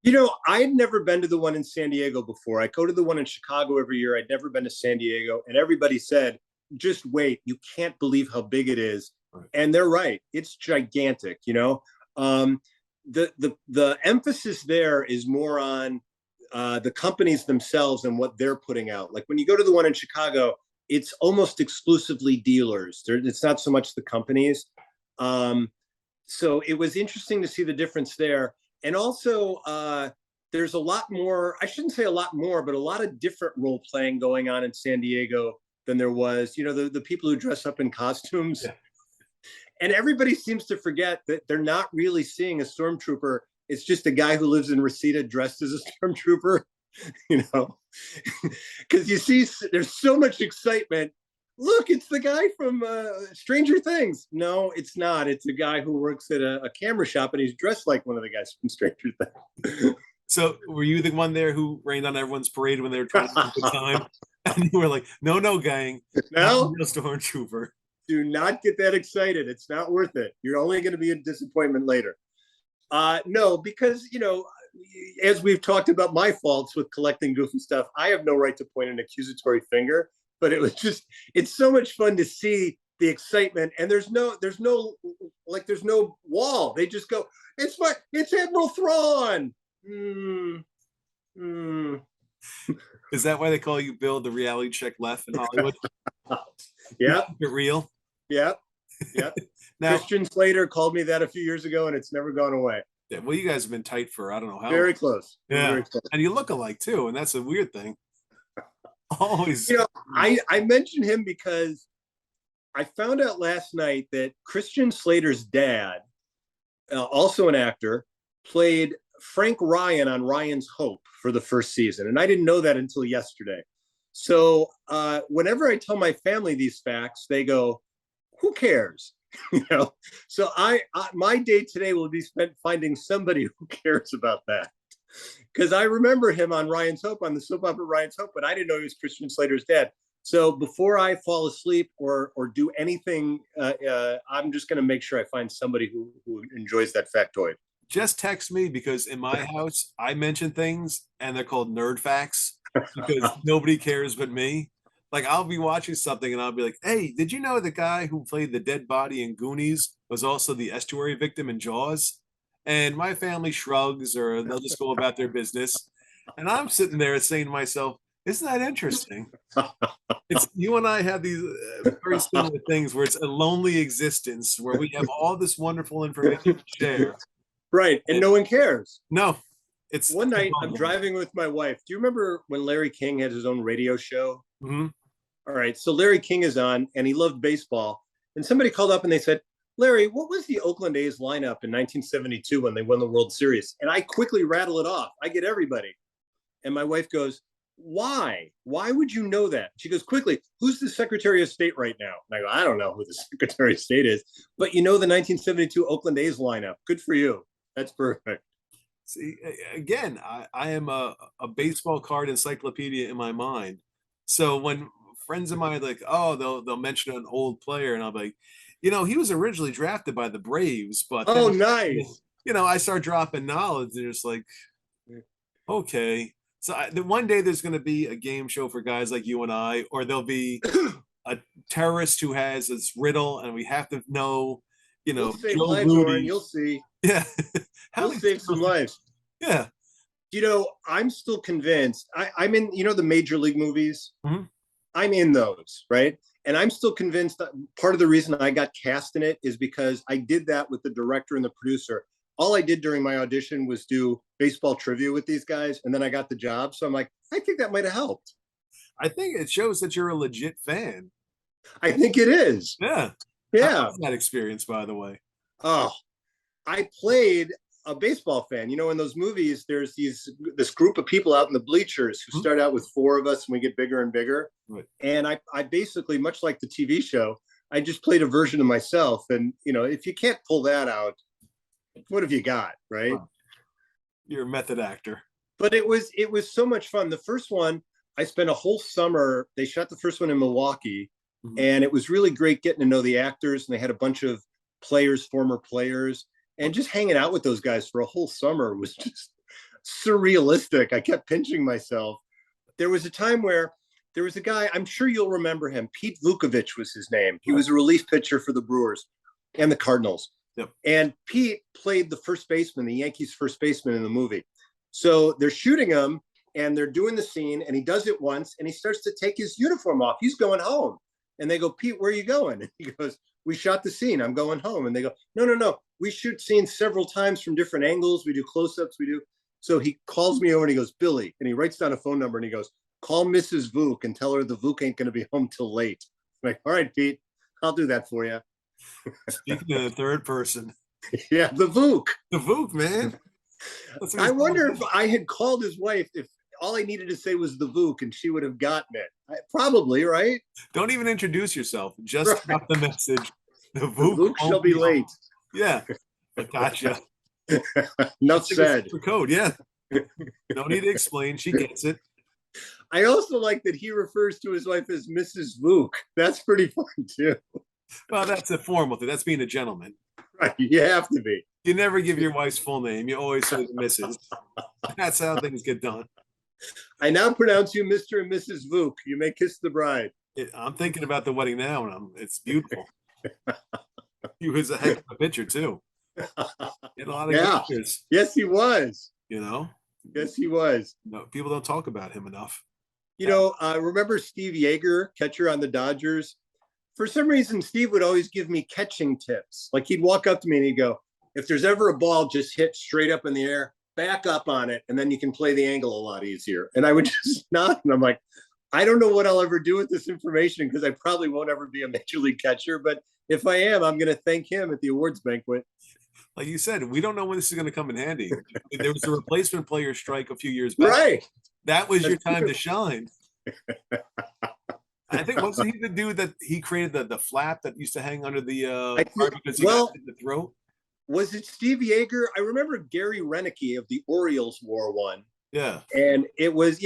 S4: I had never been to the one in San Diego before. I go to the one in Chicago every year. I'd never been to San Diego, and everybody said, "Just wait! You can't believe how big it is." Right. And they're right. It's gigantic. The emphasis there is more on the companies themselves and what they're putting out. Like when you go to the one in Chicago, it's almost exclusively dealers. It's not so much the companies. So it was interesting to see the difference there. And also, there's a lot more, I shouldn't say a lot more, but a lot of different role playing going on in San Diego than there was, the people who dress up in costumes. Yeah. And everybody seems to forget that they're not really seeing a stormtrooper. It's just a guy who lives in Reseda dressed as a stormtrooper, because you see, there's so much excitement. Look, it's the guy from Stranger Things. No, it's not. It's a guy who works at a camera shop, and he's dressed like one of the guys from Stranger Things.
S2: So were you the one there who rained on everyone's parade when they were trying to have a good time? And you were like, no, gang.
S4: No,
S2: I'm just a stormtrooper.
S4: do not get that excited. It's not worth it. You're only going to be a disappointment later. No, because, as we've talked about my faults with collecting goofy stuff, I have no right to point an accusatory finger, but it's so much fun to see the excitement, and there's no wall. They just go, it's Admiral Thrawn.
S2: Is that why they call you Bill the reality check Leff in Hollywood?
S4: Yeah.
S2: Keep it real.
S4: Yeah. Now, Christian Slater called me that a few years ago, and it's never gone away.
S2: Yeah, well, you guys have been tight for I don't know how
S4: Very
S2: long.
S4: close.
S2: Yeah,
S4: very close.
S2: And you look alike too, and that's a weird thing. Always.
S4: I mentioned him because I found out last night that Christian Slater's dad, also an actor, played Frank Ryan on Ryan's Hope for the first season, and I didn't know that until yesterday. So whenever I tell my family these facts, they go, "Who cares?" So my day today will be spent finding somebody who cares about that, because I remember him on Ryan's Hope, on the soap opera Ryan's Hope, but I didn't know he was Christian Slater's dad. So before I fall asleep or do anything, I'm just going to make sure I find somebody who enjoys that factoid.
S2: Just text me, because in my house I mention things and they're called nerd facts because nobody cares but me. Like, I'll be watching something and I'll be like, hey, did you know the guy who played the dead body in Goonies was also the estuary victim in Jaws? And my family shrugs, or they'll just go about their business. And I'm sitting there saying to myself, isn't that interesting? It's you and I have these very similar things where it's a lonely existence where we have all this wonderful information to share.
S4: Right. And no one cares.
S2: No. It's
S4: one night I'm driving with my wife. Do you remember when Larry King had his own radio show?
S2: Mm-hmm.
S4: All right. So Larry King is on, and he loved baseball. And somebody called up and they said, Larry, what was the Oakland A's lineup in 1972 when they won the World Series? And I quickly rattle it off. I get everybody. And my wife goes, why? Why would you know that? She goes, quickly, who's the Secretary of State right now? And I go, I don't know who the Secretary of State is, but you know the 1972 Oakland A's lineup. Good for you. That's perfect.
S2: See, again, I am a baseball card encyclopedia in my mind. So when friends of mine are like, oh, they'll mention an old player, and I'll be like, he was originally drafted by the Braves, but
S4: then, nice.
S2: I start dropping knowledge. They're just like, okay. So one day there's going to be a game show for guys like you and I, or there'll be a terrorist who has this riddle, and we have to know,
S4: we'll save lives, Oren, you'll see.
S2: Yeah.
S4: We'll save some lives.
S2: Yeah.
S4: I'm still convinced. I'm in, the major league movies.
S2: Mm-hmm.
S4: I'm in those, right? And I'm still convinced that part of the reason I got cast in it is because I did that with the director and the producer. All I did during my audition was do baseball trivia with these guys, and then I got the job. So I'm like, I think that might have helped.
S2: I think it shows that you're a legit fan.
S4: I think it is.
S2: Yeah.
S4: Yeah.
S2: How was that experience, by the way?
S4: Oh, I played a baseball fan. In those movies, there's this group of people out in the bleachers who start out with 4 of us and we get bigger and bigger.
S2: Right.
S4: And I basically, much like the TV show, I just played a version of myself. And, if you can't pull that out, what have you got, right?
S2: Wow. You're a method actor.
S4: But it was so much fun. The first one, I spent a whole summer. They shot the first one in Milwaukee, and it was really great getting to know the actors. And they had a bunch of former players, and just hanging out with those guys for a whole summer was just surrealistic. I kept pinching myself. There was a time where there was a guy, I'm sure you'll remember him. Pete Vukovich was his name. He was a relief pitcher for the Brewers and the Cardinals.
S2: Yep.
S4: And Pete played the first baseman, the Yankees' first baseman in the movie. So they're shooting him and they're doing the scene, and he does it once and he starts to take his uniform off. He's going home. And they go, Pete, where are you going? And he goes, we shot the scene. I'm going home. And they go, no. We shoot scenes several times from different angles. We do close-ups. So he calls me over and he goes, Billy. And he writes down a phone number and he goes, call Mrs. Vuk and tell her the Vuk ain't going to be home till late. I'm like, all right, Pete, I'll do that for you.
S2: Speaking to the third person.
S4: Yeah, the Vuk.
S2: The Vuk, man.
S4: I wonder if I had called his wife, if all I needed to say was the Vuk, and she would have gotten it. Probably, right?
S2: Don't even introduce yourself. Just drop the message. The Vuk
S4: shall be late.
S2: Yeah. Gotcha.
S4: Enough said.
S2: For code, yeah. No need to explain. She gets it.
S4: I also like that he refers to his wife as Mrs. Vuk. That's pretty fun too.
S2: Well, that's a formal thing. That's being a gentleman.
S4: Right, you have to be.
S2: You never give your wife's full name. You always say Mrs. That's how things get done.
S4: I now pronounce you Mr. and Mrs. Vuk. You may kiss the bride.
S2: I'm thinking about the wedding now, and it's beautiful. He was a heck of a pitcher too. He had a lot of pitchers.
S4: Yes, he was.
S2: You know.
S4: Yes, he was.
S2: No, people don't talk about him enough.
S4: You know, remember Steve Yeager, catcher on the Dodgers? For some reason, Steve would always give me catching tips. Like he'd walk up to me and he'd go, if there's ever a ball just hit straight up in the air, back up on it, and then you can play the angle a lot easier. And I would just nod, and I'm like, I don't know what I'll ever do with this information because I probably won't ever be a major league catcher. But if I am, I'm going to thank him at the awards banquet.
S2: Like you said, we don't know when this is going to come in handy. There was a replacement player strike a few years back.
S4: Right.
S2: That was your time to shine. I think wasn't he the dude that he created the flap that used to hang under the car because he got hit in the throat?
S4: Was it Steve Yeager? I remember Gary Renicky of the Orioles wore one.
S2: Yeah.
S4: And it was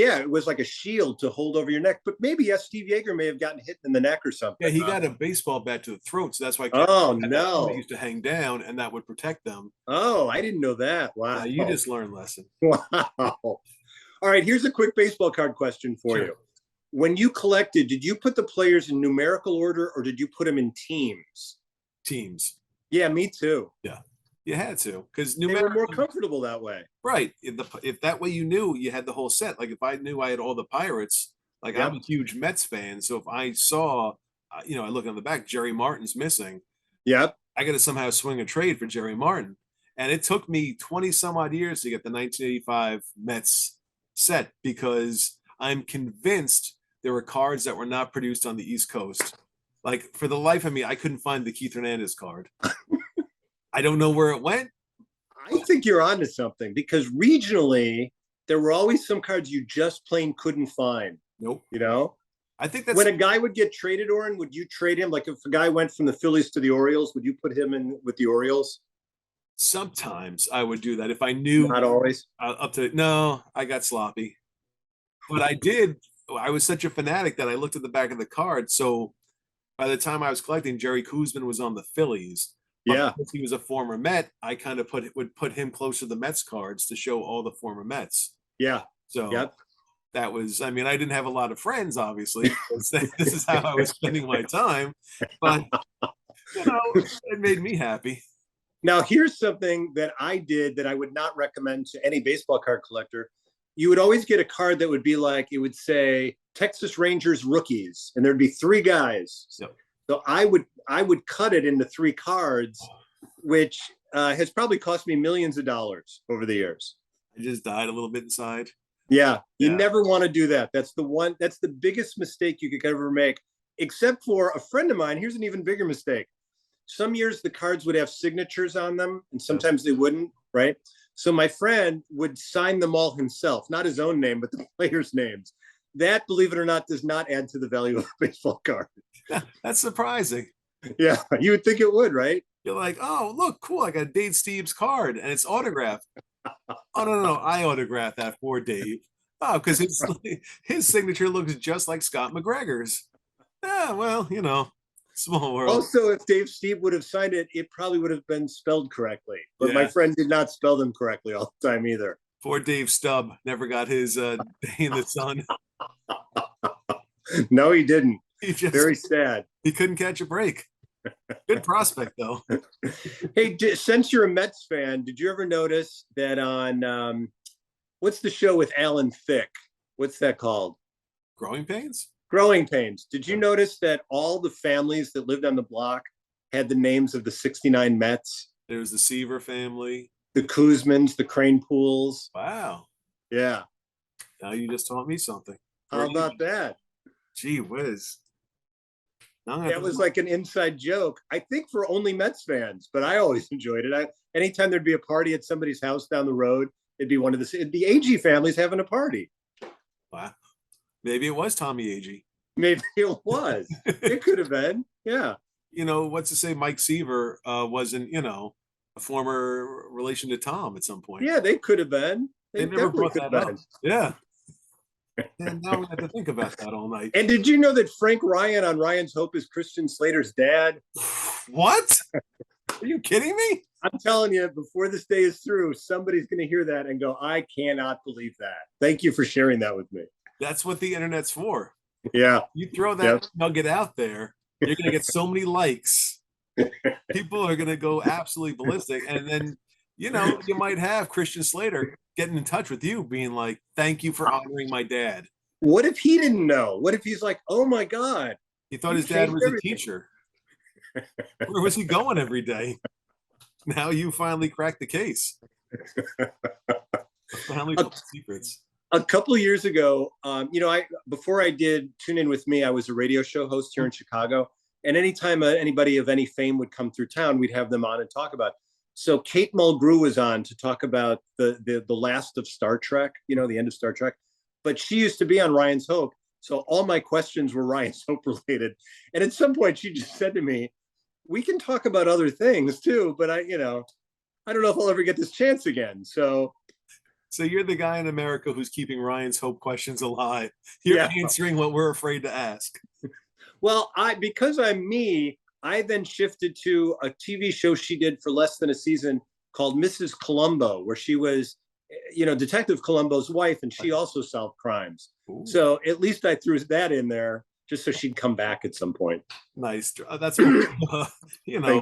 S4: like a shield to hold over your neck. But maybe, Steve Yeager may have gotten hit in the neck or something.
S2: Yeah, he got a baseball bat to the throat, so that's why
S4: they
S2: used to hang down, and that would protect them.
S4: Oh, I didn't know that. Wow.
S2: You just learned a lesson.
S4: Wow. All right, here's a quick baseball card question for you. When you collected, did you put the players in numerical order or did you put them in teams?
S2: Teams.
S4: Yeah, me too.
S2: Yeah. You had to, because
S4: they were more comfortable that way.
S2: Right. If that way you knew you had the whole set. Like if I knew I had all the Pirates, like I'm a huge Mets fan. So if I saw, I look on the back, Jerry Martin's missing.
S4: Yep.
S2: I got to somehow swing a trade for Jerry Martin. And it took me 20 some odd years to get the 1985 Mets set because I'm convinced there were cards that were not produced on the East Coast. Like for the life of me, I couldn't find the Keith Hernandez card. I don't know where it went.
S4: I think you're onto something because regionally, there were always some cards you just plain couldn't find.
S2: Nope. I think that's
S4: when a guy would get traded, Oren, would you trade him? Like if a guy went from the Phillies to the Orioles, would you put him in with the Orioles?
S2: Sometimes I would do that if I knew.
S4: Not always.
S2: No, I got sloppy. But I did. I was such a fanatic that I looked at the back of the card. So by the time I was collecting, Jerry Koosman was on the Phillies.
S4: Yeah.
S2: Because he was a former Met, I kind of would put him close to the Mets cards to show all the former Mets.
S4: Yeah.
S2: So that was, I didn't have a lot of friends, obviously. This is how I was spending my time. But, it made me happy.
S4: Now, here's something that I did that I would not recommend to any baseball card collector. You would always get a card that would be like, it would say Texas Rangers rookies, and there'd be 3 guys.
S2: Yep.
S4: So I would cut it into 3 cards, which has probably cost me millions of dollars over the years.
S2: I just died a little bit inside.
S4: Yeah, you never want to do that. That's the biggest mistake you could ever make, except for a friend of mine. Here's an even bigger mistake. Some years the cards would have signatures on them, and sometimes they wouldn't, right? So my friend would sign them all himself, not his own name, but the players' names. That, believe it or not, does not add to the value of a baseball card.
S2: That's surprising.
S4: Yeah, you would think it would, right?
S2: You're like, oh, look, cool. I got Dave Steve's card, and it's autographed. Oh, no. I autographed that for Dave. Oh, because his signature looks just like Scott McGregor's. Yeah, well, small world.
S4: Also, if Dave Steve would have signed it, it probably would have been spelled correctly. But my friend did not spell them correctly all the time either.
S2: Poor Dave Stubb never got his day in the sun.
S4: No, he didn't. Very sad.
S2: He couldn't catch a break. Good prospect, though.
S4: Hey, since you're a Mets fan, did you ever notice that on what's the show with Alan Thicke? What's that called?
S2: Growing Pains?
S4: Growing Pains. Did you notice that all the families that lived on the block had the names of the 69 Mets?
S2: There's the Seaver family.
S4: The Koosmans, the Crane Pools.
S2: Wow.
S4: Yeah.
S2: Now you just taught me something.
S4: How about that?
S2: Gee whiz.
S4: That was like an inside joke, I think, for only Mets fans, but I always enjoyed it. Anytime there'd be a party at somebody's house down the road, it'd be AG families having a party.
S2: Wow. Maybe it was Tommy Agee.
S4: Maybe it was. It could have been. Yeah.
S2: What's to say Mike Seaver wasn't, a former relation to Tom at some point.
S4: Yeah, they could have been.
S2: They never
S4: definitely
S2: brought
S4: could
S2: that
S4: have
S2: up.
S4: been.
S2: Yeah. And now we have to think about that all night.
S4: And did you know that Frank Ryan on Ryan's Hope is Christian Slater's dad?
S2: What? Are you kidding me?
S4: I'm telling you, before this day is through, somebody's going to hear that and go, I cannot believe that. Thank you for sharing that with me.
S2: That's what the internet's for.
S4: Yeah.
S2: You throw that nugget out there, you're going to get so many likes. People are going to go absolutely ballistic. And then, you know, you might have Christian Slater getting in touch with you, being like, thank you for honoring my dad.
S4: What if he didn't know? What if he's like, oh my God.
S2: He thought his dad was a teacher. Where was he going every day? Now you finally cracked the case. Finally told the secrets.
S4: A couple of years ago, you know, before I did Tune In with Me, I was a radio show host here in Chicago. And anytime anybody of any fame would come through town, we'd have them on and talk about it. So Kate Mulgrew was on to talk about the last of Star Trek, you know, the end of Star Trek. But she used to be on Ryan's Hope. So all my questions were Ryan's Hope related. And at some point she just said to me, we can talk about other things too, but I don't know if I'll ever get this chance again. So
S2: you're the guy in America who's keeping Ryan's Hope questions alive. You're answering what we're afraid to ask.
S4: Well, because I'm me, I then shifted to a TV show she did for less than a season called Mrs. Columbo, where she was, you know, Detective Columbo's wife, and she also solved crimes. Ooh. So at least I threw that in there just so she'd come back at some point.
S2: Nice. That's you know,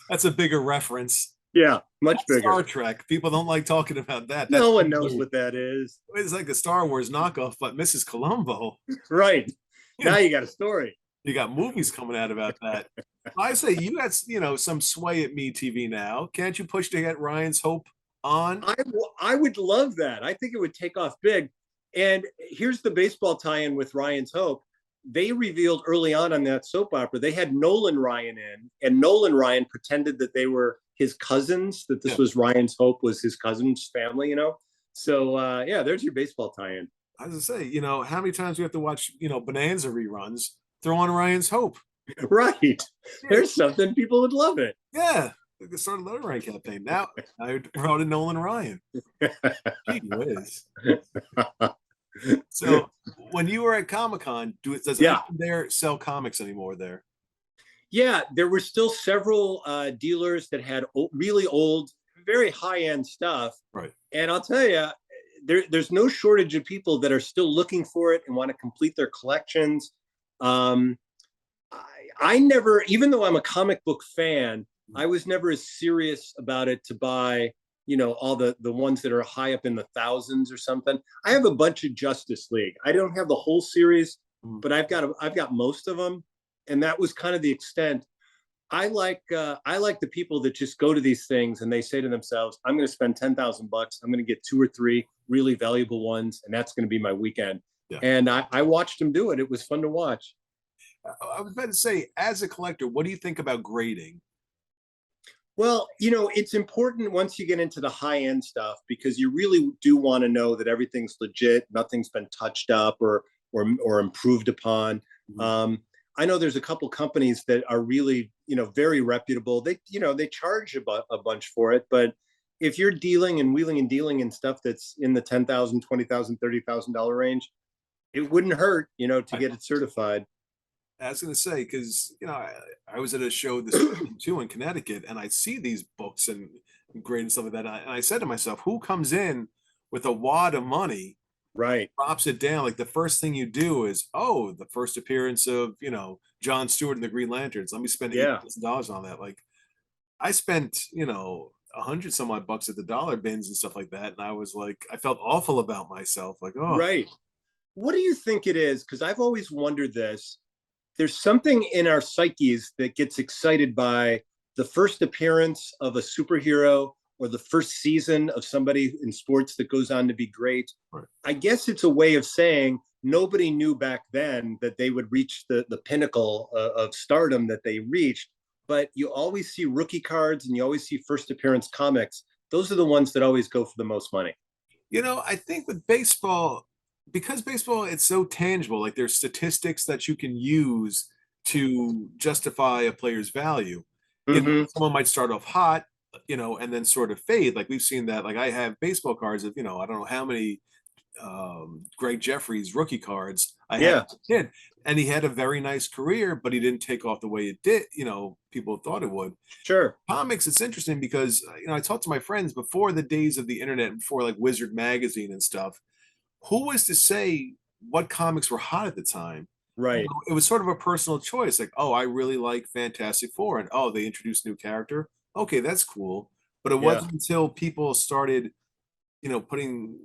S2: that's a bigger reference.
S4: Yeah, much bigger.
S2: Star Trek. People don't like talking about that.
S4: No one knows what that is.
S2: It's like a Star Wars knockoff, but Mrs. Columbo.
S4: Right. Now you got a story.
S2: You got movies coming out about that. I say you got, you know, some sway at MeTV now. Can't you push to get Ryan's Hope on?
S4: I would love that. I think it would take off big. And here's the baseball tie-in with Ryan's Hope. They revealed early on that soap opera, they had Nolan Ryan in, and Nolan Ryan pretended that they were his cousins, that this was Ryan's Hope was his cousin's family, you know? So, there's your baseball tie-in.
S2: I was going to say, you know, how many times do you have to watch, you know, Bonanza reruns? Throw on Ryan's Hope.
S4: Right. Yeah. There's something, people would love it.
S2: Yeah. We could start a letter writing campaign. Now I brought in Nolan Ryan. Gee whiz. So when you were at Comic-Con, does anyone there sell comics anymore there?
S4: Yeah, there were still several dealers that had really old, very high-end stuff.
S2: Right. And
S4: I'll tell you, there's no shortage of people that are still looking for it and want to complete their collections. I never, even though I'm a comic book fan, I was never as serious about it to buy, you know, all the ones that are high up in the thousands or something. I have a bunch of Justice League. I don't have the whole series, but I've got most of them, and that was kind of the extent. I like the people that just go to these things and they say to themselves, I'm going to spend $10,000. I'm going to get 2 or 3 really valuable ones, and that's going to be my weekend. Yeah. And I watched them do it. It was fun to watch.
S2: I was about to say, as a collector, what do you think about grading?
S4: Well, you know, it's important once you get into the high-end stuff, because you really do want to know that everything's legit, nothing's been touched up or improved upon. Mm-hmm. I know there's a couple companies that are really, you know, very reputable. They charge a bunch for it, but if you're dealing and wheeling and dealing in stuff that's in the $10,000, $20,000, $30,000 range, it wouldn't hurt, you know, to get it certified.
S2: I was going to say, because, you know, I was at a show this weekend too in Connecticut, and I see these books and grade and stuff like that. And I said to myself, who comes in with a wad of money,
S4: right,
S2: drops it down? Like the first thing you do is, oh, the first appearance of, you know, John Stewart and the Green Lanterns. Let me spend $8,000 on that. Like I spent, you know, $100 some odd bucks at the dollar bins and stuff like that. And I was like, I felt awful about myself. Like, oh,
S4: right. What do you think it is? Because I've always wondered this. There's something in our psyches that gets excited by the first appearance of a superhero or the first season of somebody in sports that goes on to be great. Right. I guess it's a way of saying nobody knew back then that they would reach the pinnacle of stardom that they reached. But you always see rookie cards and you always see first appearance comics. Those are the ones that always go for the most money.
S2: You know, I think with baseball, because baseball, it's so tangible, like there's statistics that you can use to justify a player's value. Mm-hmm. Someone might start off hot, and then sort of fade. Like we've seen that. Like I have baseball cards of, I don't know how many Greg Jeffries rookie cards I had
S4: Yeah.
S2: as a kid, and he had a very nice career, but he didn't take off the way it did. People thought it would.
S4: Sure.
S2: Comics, it's interesting because I talked to my friends before the days of the internet, before like Wizard magazine and stuff. Who was to say what comics were hot at the time?
S4: Right.
S2: It was sort of a personal choice. Like, oh, I really like Fantastic Four, and oh, they introduced a new character. Okay, that's cool. But it
S4: Yeah.
S2: wasn't until people started, putting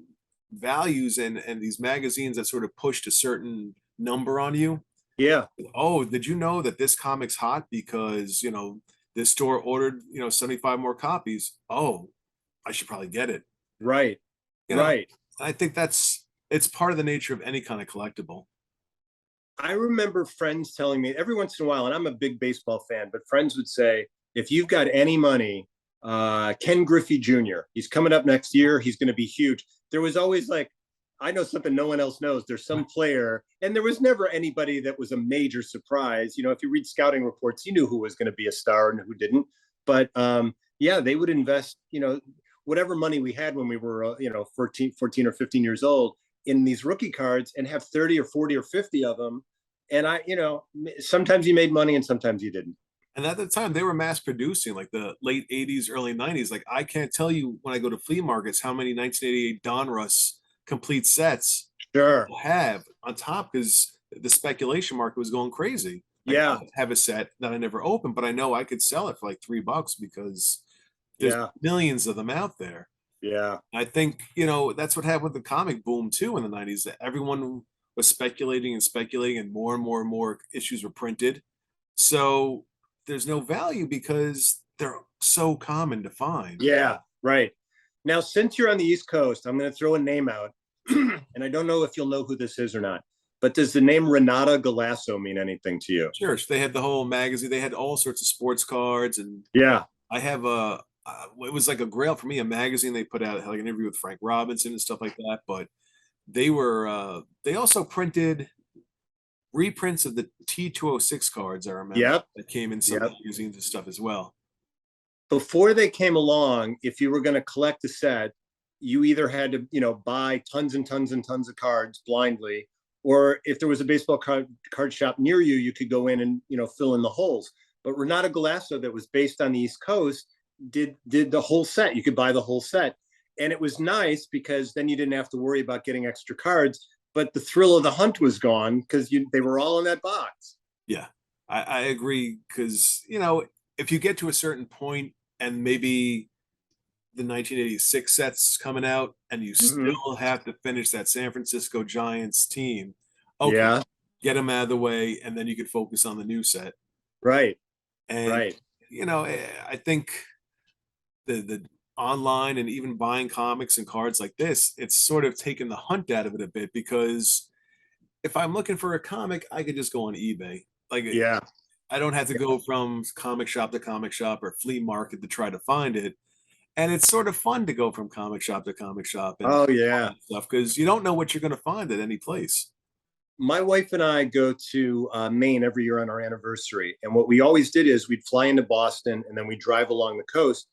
S2: values and these magazines that sort of pushed a certain number on you.
S4: Yeah.
S2: Oh, did you know that this comic's hot because this store ordered 75 more copies? Oh, I should probably get it.
S4: Right.
S2: You know,
S4: Right.
S2: I think it's part of the nature of any kind of collectible.
S4: I remember friends telling me every once in a while, and I'm a big baseball fan, but friends would say, if you've got any money, Ken Griffey Jr., he's coming up next year. He's going to be huge. There was always like, I know something no one else knows. There's some player, and there was never anybody that was a major surprise. If you read scouting reports, you knew who was going to be a star and who didn't. But yeah, they would invest, whatever money we had when we were, 14 or 15 years old in these rookie cards and have 30 or 40 or 50 of them. And sometimes you made money and sometimes you didn't.
S2: And at the time, they were mass producing, like the late 80s, early 90s. Like, I can't tell you when I go to flea markets how many 1988 Donruss complete sets
S4: Sure.
S2: have on top, because the speculation market was going crazy. Like,
S4: Yeah.
S2: I have a set that I never opened, but I know I could sell it for like $3 because there's millions of them out there.
S4: Yeah.
S2: I think, that's what happened with the comic boom too in the 90s. That everyone was speculating and more and more and more issues were printed. So there's no value because they're so common to find.
S4: Yeah, right. Now, since you're on the East Coast, I'm going to throw a name out, and I don't know if you'll know who this is or not, but does the name Renata Galasso mean anything to you?
S2: Sure. They had the whole magazine. They had all sorts of sports cards. And
S4: yeah,
S2: I have it was like a grail for me, a magazine they put out, like an interview with Frank Robinson and stuff like that. But they also printed reprints of the T206 cards, I remember.
S4: Yep.
S2: That came in some magazines and stuff as well.
S4: Before they came along, if you were going to collect a set, you either had to, buy tons and tons and tons of cards blindly, or if there was a baseball card shop near you, you could go in and, fill in the holes. But Renata Galasso, that was based on the East Coast, did the whole set. You could buy the whole set. And it was nice because then you didn't have to worry about getting extra cards, but the thrill of the hunt was gone because they were all in that box.
S2: Yeah, I agree. Because, if you get to a certain point and maybe the 1986 sets coming out and you still have to finish that San Francisco Giants team, okay, get them out of the way, and then you could focus on the new set.
S4: Right.
S2: And, I think the online and even buying comics and cards like this, it's sort of taken the hunt out of it a bit, because if I'm looking for a comic, I could just go on eBay. Like, I don't have to go from comic shop to comic shop or flea market to try to find it. And it's sort of fun to go from comic shop to comic shop and stuff, because you don't know what you're going to find at any place.
S4: My wife and I go to Maine every year on our anniversary. And what we always did is we'd fly into Boston and then we'd drive along the coast,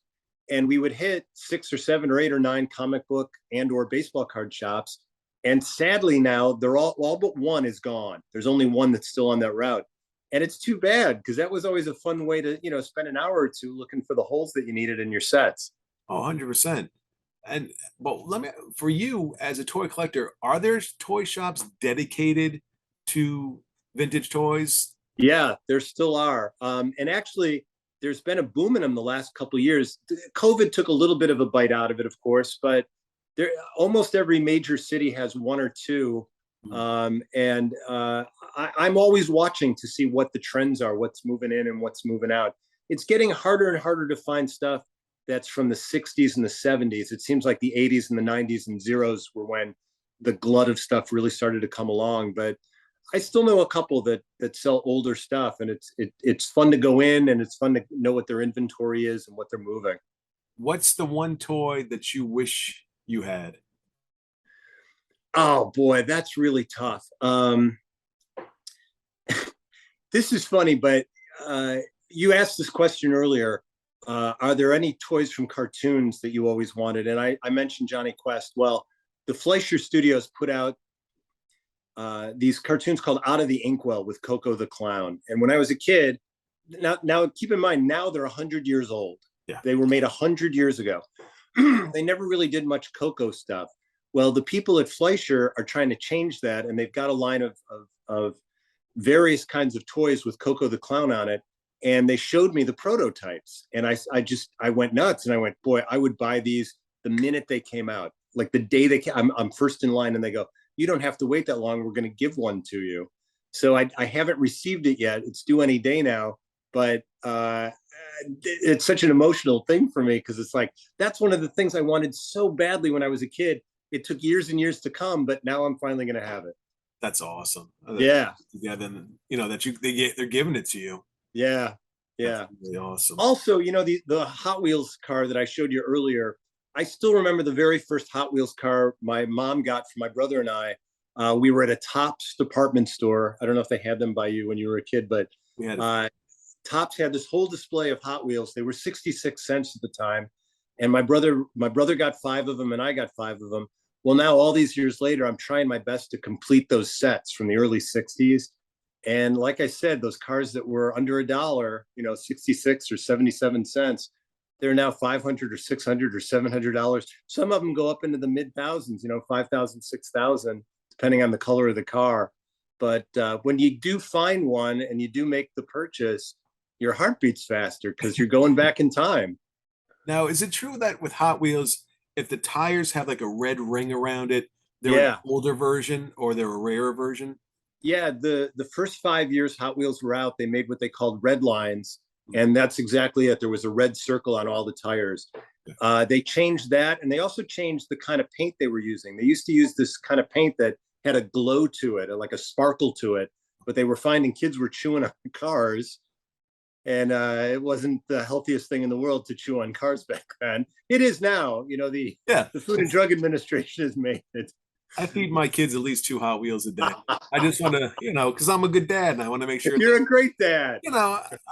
S4: and we would hit 6 or 7 or 8 or 9 comic book and or baseball card shops. And sadly now they're all but one is gone. There's only one that's still on that route. And it's too bad, because that was always a fun way to, spend an hour or two looking for the holes that you needed in your sets.
S2: Oh, 100%. But for you as a toy collector, are there toy shops dedicated to vintage toys?
S4: Yeah, there still are. And actually, there's been a boom in them the last couple of years. COVID took a little bit of a bite out of it, of course, but almost every major city has one or two. I'm always watching to see what the trends are, what's moving in and what's moving out. It's getting harder and harder to find stuff that's from the 60s and the 70s. It seems like the 80s and the 90s and zeros were when the glut of stuff really started to come along. But I still know a couple that sell older stuff, and it's fun to go in, and it's fun to know what their inventory is and what they're moving.
S2: What's the one toy that you wish you had?
S4: Oh boy, that's really tough. This is funny, but you asked this question earlier. are there any toys from cartoons that you always wanted? And I mentioned Johnny Quest. Well, the Flescher Studios put out these cartoons called Out of the Inkwell with Coco the Clown. And when I was a kid, now keep in mind, now they're 100 years old.
S2: Yeah.
S4: They were made 100 years ago. They never really did much Coco stuff. Well, the people at Flescher are trying to change that, and they've got a line of various kinds of toys with Coco the Clown on it. And they showed me the prototypes, and I went nuts, and I went, boy, I would buy these the minute they came out. Like the day they came, I'm first in line, and they go, you don't have to wait that long. We're going to give one to you. So I haven't received it yet. It's due any day now, but it's such an emotional thing for me, because it's like, that's one of the things I wanted so badly when I was a kid. It took years and years to come, but now I'm finally going to have it.
S2: That's awesome.
S4: Yeah.
S2: Then they're giving it to you.
S4: Yeah.
S2: That's really awesome.
S4: Also, the Hot Wheels car that I showed you earlier, I still remember the very first Hot Wheels car my mom got for my brother and I. We were at a Topps department store. I don't know if they had them by you when you were a kid, but Topps had this whole display of Hot Wheels. They were 66 cents at the time. And my brother got 5 of them, and I got 5 of them. Well, now all these years later, I'm trying my best to complete those sets from the early 60s. And like I said, those cars that were under $1, 66 or 77 cents, they're now $500 or $600 or $700. Some of them go up into the mid thousands, 5,000, 6,000, depending on the color of the car. But when you do find one and you do make the purchase, your heart beats faster because you're going back in time.
S2: Now, is it true that with Hot Wheels, if the tires have like a red ring around it, they're an older version or they're a rarer version?
S4: Yeah, the first 5 years Hot Wheels were out, they made what they called red lines. And that's exactly it. There was a red circle on all the tires. They changed that. And they also changed the kind of paint they were using. They used to use this kind of paint that had a glow to it, like a sparkle to it. But they were finding kids were chewing on cars. And it wasn't the healthiest thing in the world to chew on cars back then. It is now. The Food and Drug Administration has made it.
S2: I feed my kids at least 2 Hot Wheels a day. I just want to, because I'm a good dad and I want to make sure
S4: you're a great dad.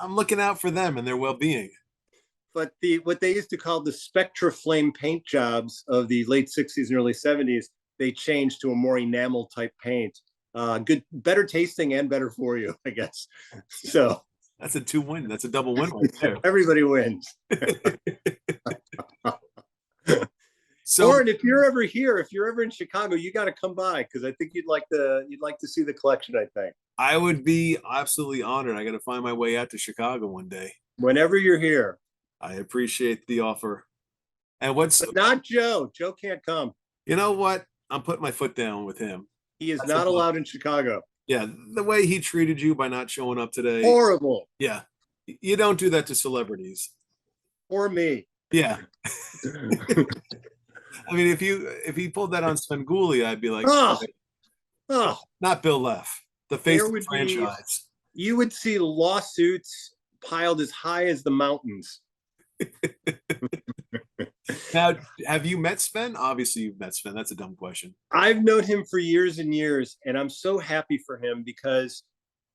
S2: I'm looking out for them and their well-being.
S4: But what they used to call the Spectra Flame paint jobs of the late 60s and early 70s, they changed to a more enamel type paint. Better tasting and better for you, I guess. So
S2: that's a 2-win. That's a double win right there.
S4: Everybody wins.
S2: So,
S4: Oren, if you're ever here, if you're ever in Chicago, you got to come by because I think you'd like to see the collection. I think
S2: I would be absolutely honored. I got to find my way out to Chicago one day.
S4: Whenever you're here,
S2: I appreciate the offer. And
S4: but not Joe. Joe can't come.
S2: You know what? I'm putting my foot down with him.
S4: He is not allowed in Chicago.
S2: Yeah, the way he treated you by not showing up today.
S4: Horrible.
S2: Yeah, you don't do that to celebrities.
S4: Or me.
S2: Yeah. I mean, if he pulled that on Svendoolie, I'd be like, not Bill Leff, the face of the franchise.
S4: You would see lawsuits piled as high as the mountains.
S2: Now, have you met Sven? Obviously, you've met Sven. That's a dumb question.
S4: I've known him for years and years, and I'm so happy for him because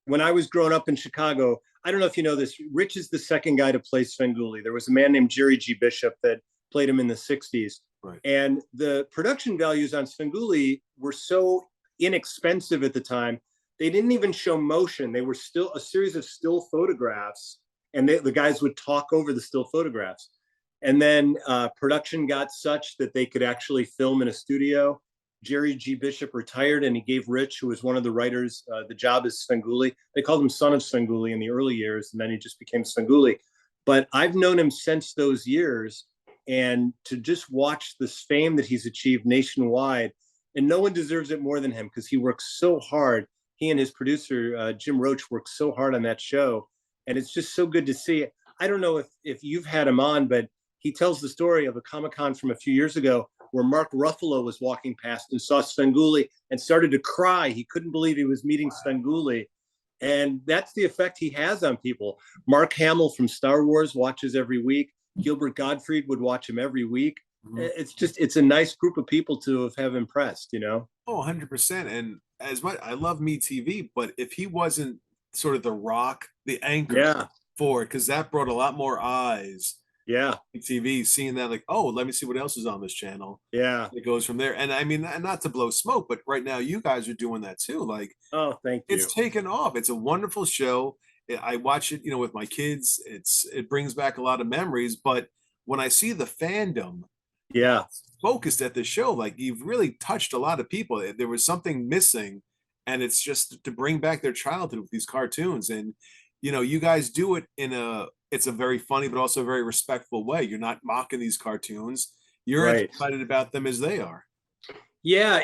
S4: when I was growing up in Chicago, I don't know if you know this, Rich is the second guy to play Svendoolie. There was a man named Jerry G. Bishop that played him in the 60s.
S2: Right.
S4: And the production values on Svendoolie were so inexpensive at the time, they didn't even show motion. They were still a series of still photographs, and the guys would talk over the still photographs. And then production got such that they could actually film in a studio. Jerry G. Bishop retired, and he gave Rich, who was one of the writers, the job as Svendoolie. They called him Son of Svendoolie in the early years, and then he just became Svendoolie. But I've known him since those years, and to just watch this fame that he's achieved nationwide, and no one deserves it more than him because he works so hard. He and his producer, Jim Roach, worked so hard on that show, and it's just so good to see. I don't know if you've had him on, but he tells the story of a Comic-Con from a few years ago where Mark Ruffalo was walking past and saw Svendoolie and started to cry. He couldn't believe he was meeting Svendoolie. And that's the effect he has on people. Mark Hamill from Star Wars watches every week. Gilbert Gottfried would watch him every week. Mm-hmm. It's a nice group of people to have impressed, Oh,
S2: 100%. And as much, I love MeTV, but if he wasn't sort of the rock, the anchor for it, because that brought a lot more eyes
S4: Yeah.
S2: TV, seeing that like, oh, let me see what else is on this channel.
S4: Yeah.
S2: It goes from there. And I mean, not to blow smoke, but right now you guys are doing that too. Like,
S4: Oh, thank you.
S2: it's taken off. It's a wonderful show. I watch it, with my kids. It brings back a lot of memories. But when I see the fandom
S4: Yeah.
S2: focused at the show, like you've really touched a lot of people. There was something missing, and it's just to bring back their childhood with these cartoons. And you guys do it it's a very funny but also very respectful way. You're not mocking these cartoons. You're as
S4: Right.
S2: excited about them as they are.
S4: Yeah,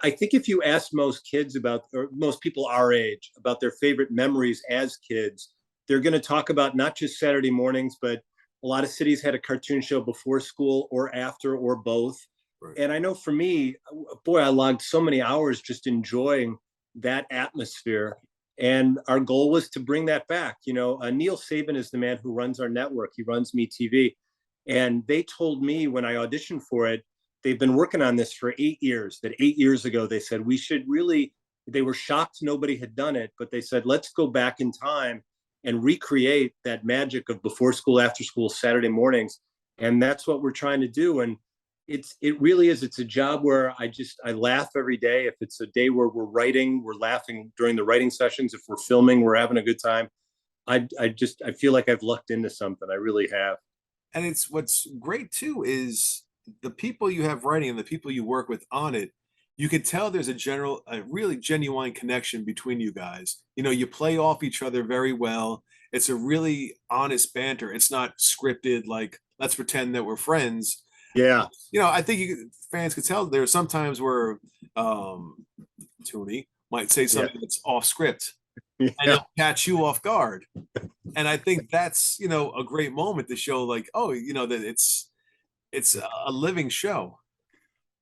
S4: I think if you ask most kids or most people our age about their favorite memories as kids, they're going to talk about not just Saturday mornings, but a lot of cities had a cartoon show before school or after or both.
S2: Right.
S4: And I know for me, boy, I logged so many hours just enjoying that atmosphere. And our goal was to bring that back. Neil Saban is the man who runs our network. He runs MeTV. And they told me when I auditioned for it, they've been working on this for 8 years, that 8 years ago, they said, they were shocked nobody had done it, but they said, let's go back in time and recreate that magic of before school, after school, Saturday mornings. And that's what we're trying to do. And it really is. It's a job where I laugh every day. If it's a day where we're writing, we're laughing during the writing sessions. If we're filming, we're having a good time. I feel like I've lucked into something. I really have.
S2: And what's great too is the people you have writing and the people you work with on it. You can tell there's a really genuine connection between you guys. You play off each other very well. It's a really honest banter. It's not scripted, like, let's pretend that we're friends.
S4: Yeah.
S2: I think fans could tell there are some times where Toonie might say something that's off script, and he'll catch you off guard. And I think that's, a great moment to show, like, oh, that it's a living show.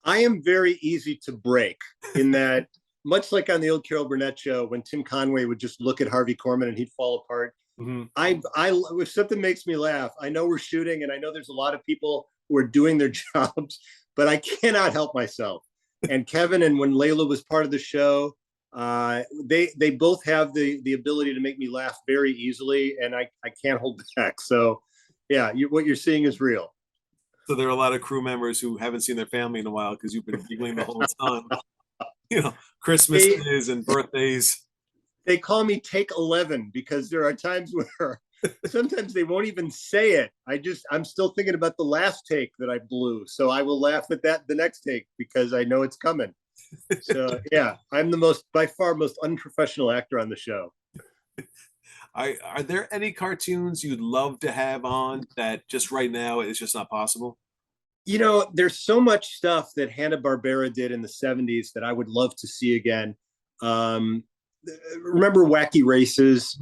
S4: I am very easy to break in that, much like on the old Carol Burnett show, when Tim Conway would just look at Harvey Korman and he'd fall apart.
S2: Mm-hmm.
S4: If something makes me laugh, I know we're shooting and I know there's a lot of people who are doing their jobs, but I cannot help myself. And Kevin, and when Layla was part of the show, they both have the ability to make me laugh very easily, and I can't hold back. So yeah, what you're seeing is real.
S2: So there are a lot of crew members who haven't seen their family in a while because you've been giggling the whole time. Christmases and birthdays.
S4: They call me Take 11 because there are times where sometimes they won't even say it. I'm still thinking about the last take that I blew. So I will laugh at that the next take because I know it's coming. So yeah, I'm by far most unprofessional actor on the show.
S2: Are there any cartoons you'd love to have on that just right now it's just not possible?
S4: There's so much stuff that Hanna-Barbera did in the 70s that I would love to see again. Remember Wacky Races?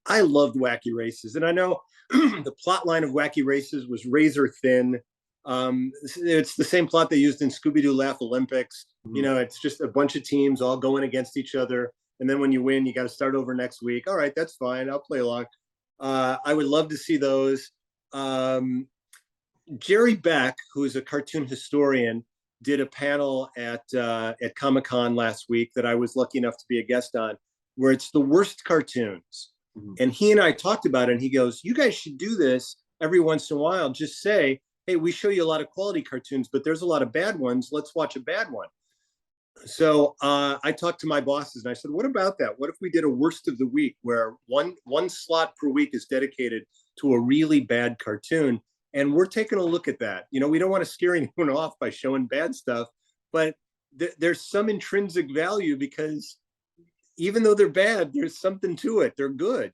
S4: I loved Wacky Races. And I know the plot line of Wacky Races was razor thin. It's the same plot they used in Scooby-Doo Laugh Olympics. It's just a bunch of teams all going against each other. And then when you win, you got to start over next week. All right, that's fine. I'll play along. I would love to see those. Jerry Beck, who is a cartoon historian, did a panel at Comic-Con last week that I was lucky enough to be a guest on, where it's the worst cartoons. Mm-hmm. And he and I talked about it, and he goes, you guys should do this every once in a while. Just say, hey, we show you a lot of quality cartoons, but there's a lot of bad ones. Let's watch a bad one. So I talked to my bosses and I said, what about that? What if we did a worst of the week where one slot per week is dedicated to a really bad cartoon? And we're taking a look at that. We don't want to scare anyone off by showing bad stuff, but there's some intrinsic value because even though they're bad, there's something to it. They're good,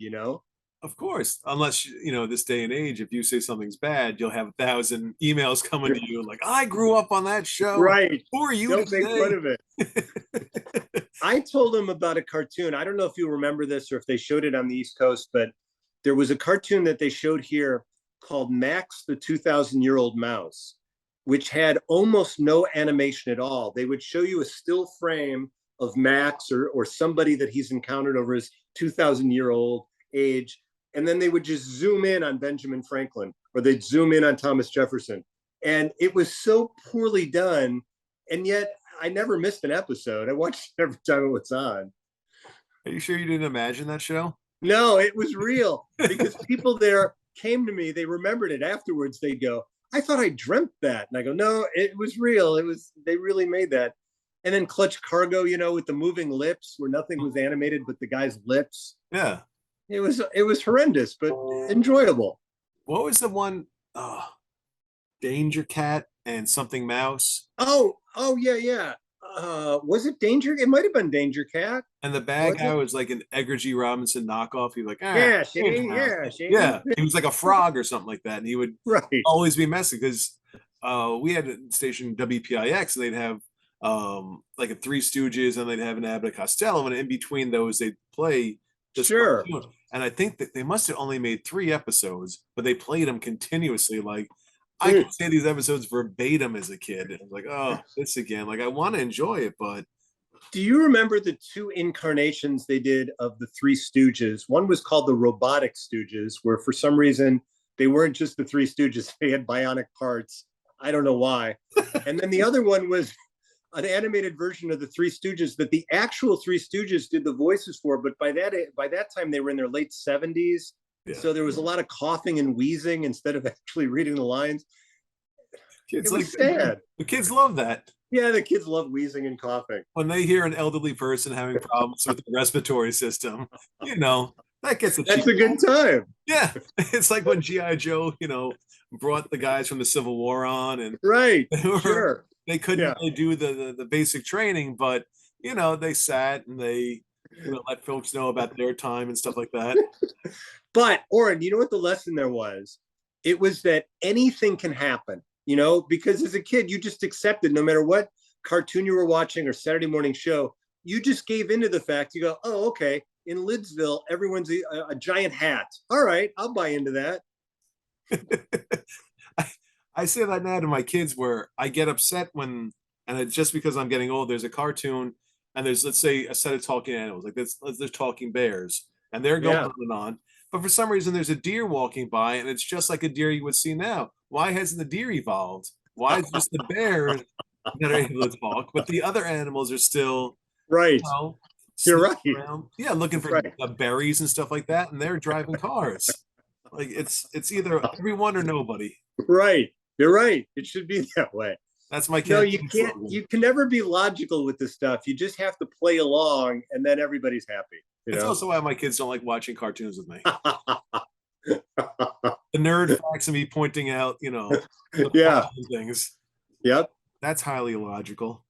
S2: Of course, unless, this day and age, if you say something's bad, you'll have 1,000 emails coming to you like, I grew up on that show.
S4: Right.
S2: Who are you
S4: Don't
S2: today?
S4: make fun of it. I told him about a cartoon. I don't know if you remember this or if they showed it on the East Coast, but there was a cartoon that they showed here called Max the 2,000-Year-Old Mouse, which had almost no animation at all. They would show you a still frame of Max or somebody that he's encountered over his 2,000-year-old age. And then they would just zoom in on Benjamin Franklin, or they'd zoom in on Thomas Jefferson. And it was so poorly done. And yet I never missed an episode. I watched it every time it was on.
S2: Are you sure you didn't imagine that show?
S4: No, it was real because people there came to me. They remembered it afterwards. They go, I thought I dreamt that. And I go, no, it was real. They really made that. And then Clutch Cargo, with the moving lips where nothing was animated but the guy's lips.
S2: Yeah.
S4: It was horrendous, but enjoyable.
S2: What was the one? Danger Cat and something Mouse.
S4: Oh, yeah. Was it Danger? It might have been Danger Cat.
S2: And the bad guy was like an Edgar G. Robinson knockoff. He was like,
S4: yeah.
S2: He was like a frog or something like that. And he would always be messy because we had a station WPIX and they'd have like a Three Stooges and they'd have an Abbott and Costello. And in between those, they'd play this cartoon. And I think that they must have only made 3 episodes, but they played them continuously. Like, I could say these episodes verbatim as a kid. And I was like, oh, this again. Like, I want to enjoy it, but.
S4: Do you remember the 2 incarnations they did of the Three Stooges? One was called the Robotic Stooges, where for some reason they weren't just the Three Stooges. They had bionic parts. I don't know why. And then the other one was an animated version of the Three Stooges that the actual Three Stooges did the voices for. But by that time, they were in their late 70s. Yeah. So there was a lot of coughing and wheezing instead of actually reading the lines.
S2: Kids it was sad. The kids love that.
S4: Yeah, the kids love wheezing and coughing.
S2: When they hear an elderly person having problems with the respiratory system, that gets
S4: That's a good time.
S2: Yeah. It's like when G.I. Joe, brought the guys from the Civil War on and they couldn't really do the basic training, but they sat and they let folks know about their time and stuff like that.
S4: But Oren, you know what the lesson there was? It was that anything can happen, because as a kid, you just accepted no matter what cartoon you were watching or Saturday morning show, you just gave into the fact. You go, oh, okay. In Lidsville, everyone's a giant hat. All right, I'll buy into that.
S2: I say that now to my kids where I get upset and it's just because I'm getting old, there's a cartoon and there's, let's say, a set of talking animals, like there's talking bears and they're going on and on. But for some reason, there's a deer walking by and it's just like a deer you would see now. Why hasn't the deer evolved? Why is just the bears that are able to talk, but the other animals are still
S4: right? You're right.
S2: Around. Yeah, looking for berries and stuff like that, and they're driving cars. Like it's either everyone or nobody.
S4: Right. You're right. It should be that way.
S2: That's my kid.
S4: No, you can't. You can never be logical with this stuff. You just have to play along, and then everybody's happy.
S2: It's also why my kids don't like watching cartoons with me. The nerd facts of me pointing out, things.
S4: Yep.
S2: That's highly illogical.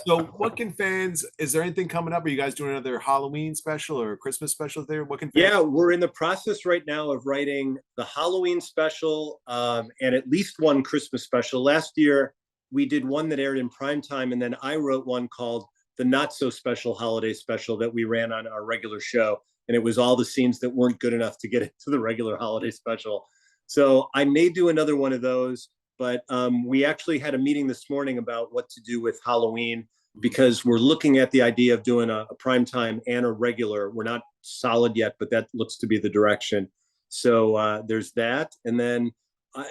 S2: So what can fans, is there anything coming up? Are you guys doing another Halloween special or Christmas special there? What can fans
S4: we're in the process right now of writing the Halloween special and at least one Christmas special. Last year, we did one that aired in prime time, and then I wrote one called the Not So Special Holiday Special that we ran on our regular show. And it was all the scenes that weren't good enough to get into the regular holiday special. So I may do another one of those. But we actually had a meeting this morning about what to do with Halloween because we're looking at the idea of doing a primetime and a regular. We're not solid yet, but that looks to be the direction. So there's that. And then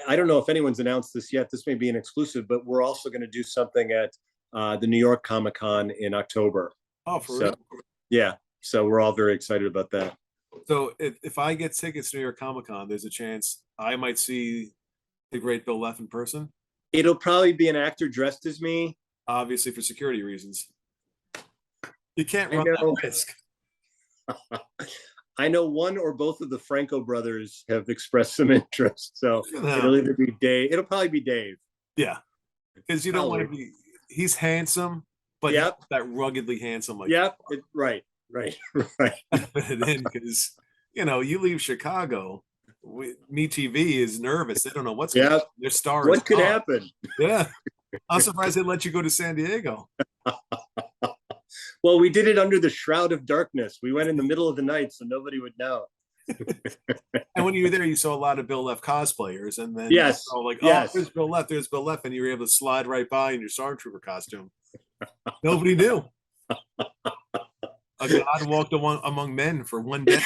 S4: I don't know if anyone's announced this yet. This may be an exclusive, but we're also going to do something at the New York Comic-Con in October.
S2: Oh, for real?
S4: Yeah. So we're all very excited about that.
S2: So if I get tickets to New York Comic-Con, there's a chance I might see the great Bill Leff in person.
S4: It'll probably be an actor dressed as me.
S2: Obviously for security reasons. You can't run that risk.
S4: I know one or both of the Franco brothers have expressed some interest. So it'll either be Dave. It'll probably be Dave.
S2: Yeah. Because you don't want to be, he's handsome, but not that ruggedly handsome. Like
S4: right.
S2: Because, you leave Chicago, MeTV is nervous. They don't know what's going on. Their star.
S4: What could happen?
S2: Yeah. I'm surprised they let you go to San Diego.
S4: Well, we did it under the shroud of darkness. We went in the middle of the night so nobody would know.
S2: And when you were there, you saw a lot of Bill Leff cosplayers. And then there's Bill Leff, there's Bill Leff. And you were able to slide right by in your Stormtrooper costume. Nobody knew. A God walked among men for one day.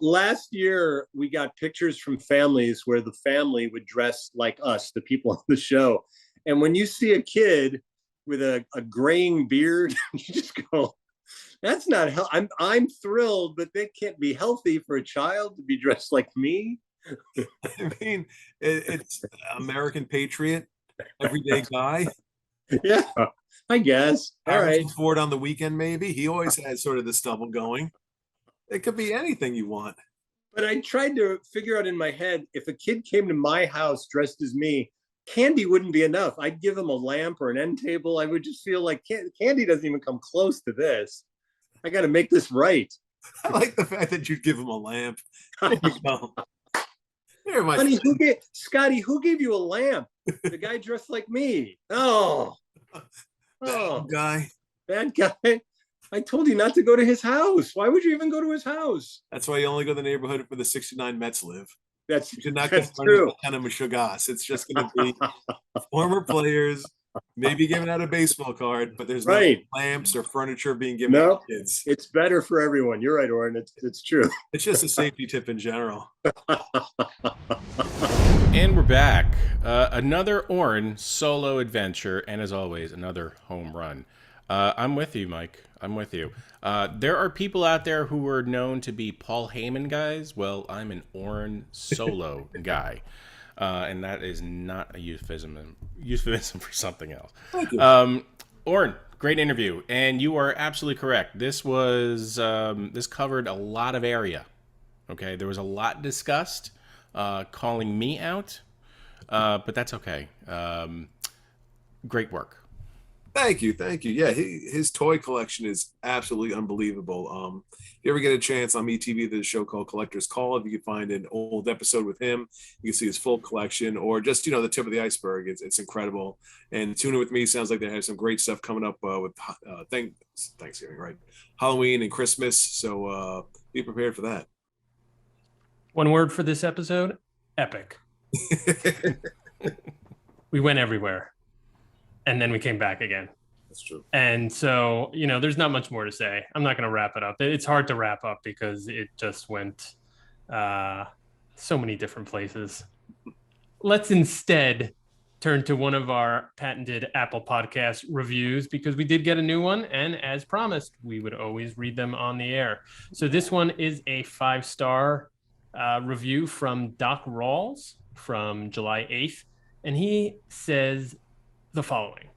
S4: Last year we got pictures from families where the family would dress like us, the people on the show. And when you see a kid with a graying beard, you just go, That's not hell. I'm thrilled, but that can't be healthy for a child to be dressed like me.
S2: I mean, it's American patriot, everyday guy.
S4: Yeah, I guess. All right.
S2: Harrison Ford on the weekend, maybe. He always has sort of the stubble going. It could be anything you want.
S4: But I tried to figure out in my head, if a kid came to my house dressed as me, candy wouldn't be enough. I'd give him a lamp or an end table. I would just feel like candy doesn't even come close to this. I got to make this right.
S2: I like the fact that you'd give him a lamp. There you go. Here, my
S4: Honey, Scotty, who gave you a lamp? The guy dressed like me. Oh,
S2: guy.
S4: bad guy. I told you not to go to his house. Why would you even go to his house?
S2: That's why you only go to the neighborhood where the 69 Mets live.
S4: That's
S2: You should not
S4: that's
S2: get
S4: true.
S2: kind of Meshuggah. It's just going to be former players, maybe giving out a baseball card, but there's
S4: Right.
S2: no lamps or furniture being given
S4: No.
S2: to kids.
S4: It's better for everyone. You're right, Oren. It's true.
S2: It's just a safety tip in general.
S1: And we're back. Another Oren solo adventure, and as always, another home run. I'm with you, Mike. I'm with you. There are people out there who are known to be Paul Heyman guys. Well, I'm an Oren solo guy. And that is not a euphemism for something else.
S2: Thank you.
S1: Oren, great interview. And you are absolutely correct. This was, this covered a lot of area. Okay. There was a lot discussed, calling me out. But that's okay. Great work.
S2: Thank you. Yeah, his toy collection is absolutely unbelievable. If you ever get a chance on MeTV, there's a show called Collector's Call. If you can find an old episode with him, you can see his full collection, or just the tip of the iceberg. It's incredible. And Toon In with Me sounds like they have some great stuff coming up with Thanksgiving, right? Halloween and Christmas. So be prepared for that.
S3: One word for this episode: epic. We went everywhere. And then we came back again.
S2: That's true.
S3: And so, there's not much more to say. I'm not going to wrap it up. It's hard to wrap up because it just went so many different places. Let's instead turn to one of our patented Apple Podcast reviews, because we did get a new one. And as promised, we would always read them on the air. So this one is a 5-star review from Doc Rawls from July 8th. And he says the following: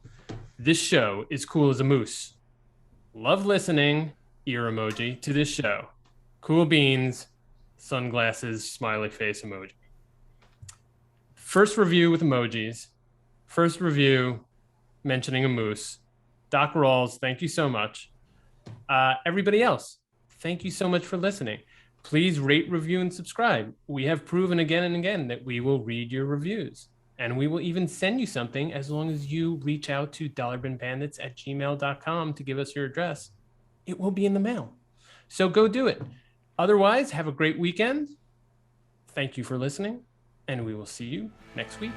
S3: this show is cool as a moose. Love listening, ear emoji, to this show. Cool beans, sunglasses, smiley face emoji. First review with emojis. First review mentioning a moose. Doc Rawls, thank you so much. Everybody else, thank you so much for listening. Please rate, review, and subscribe. We have proven again and again that we will read your reviews. And we will even send you something as long as you reach out to dollarbinbandits@gmail.com to give us your address. It will be in the mail. So go do it. Otherwise, have a great weekend. Thank you for listening, and we will see you next week.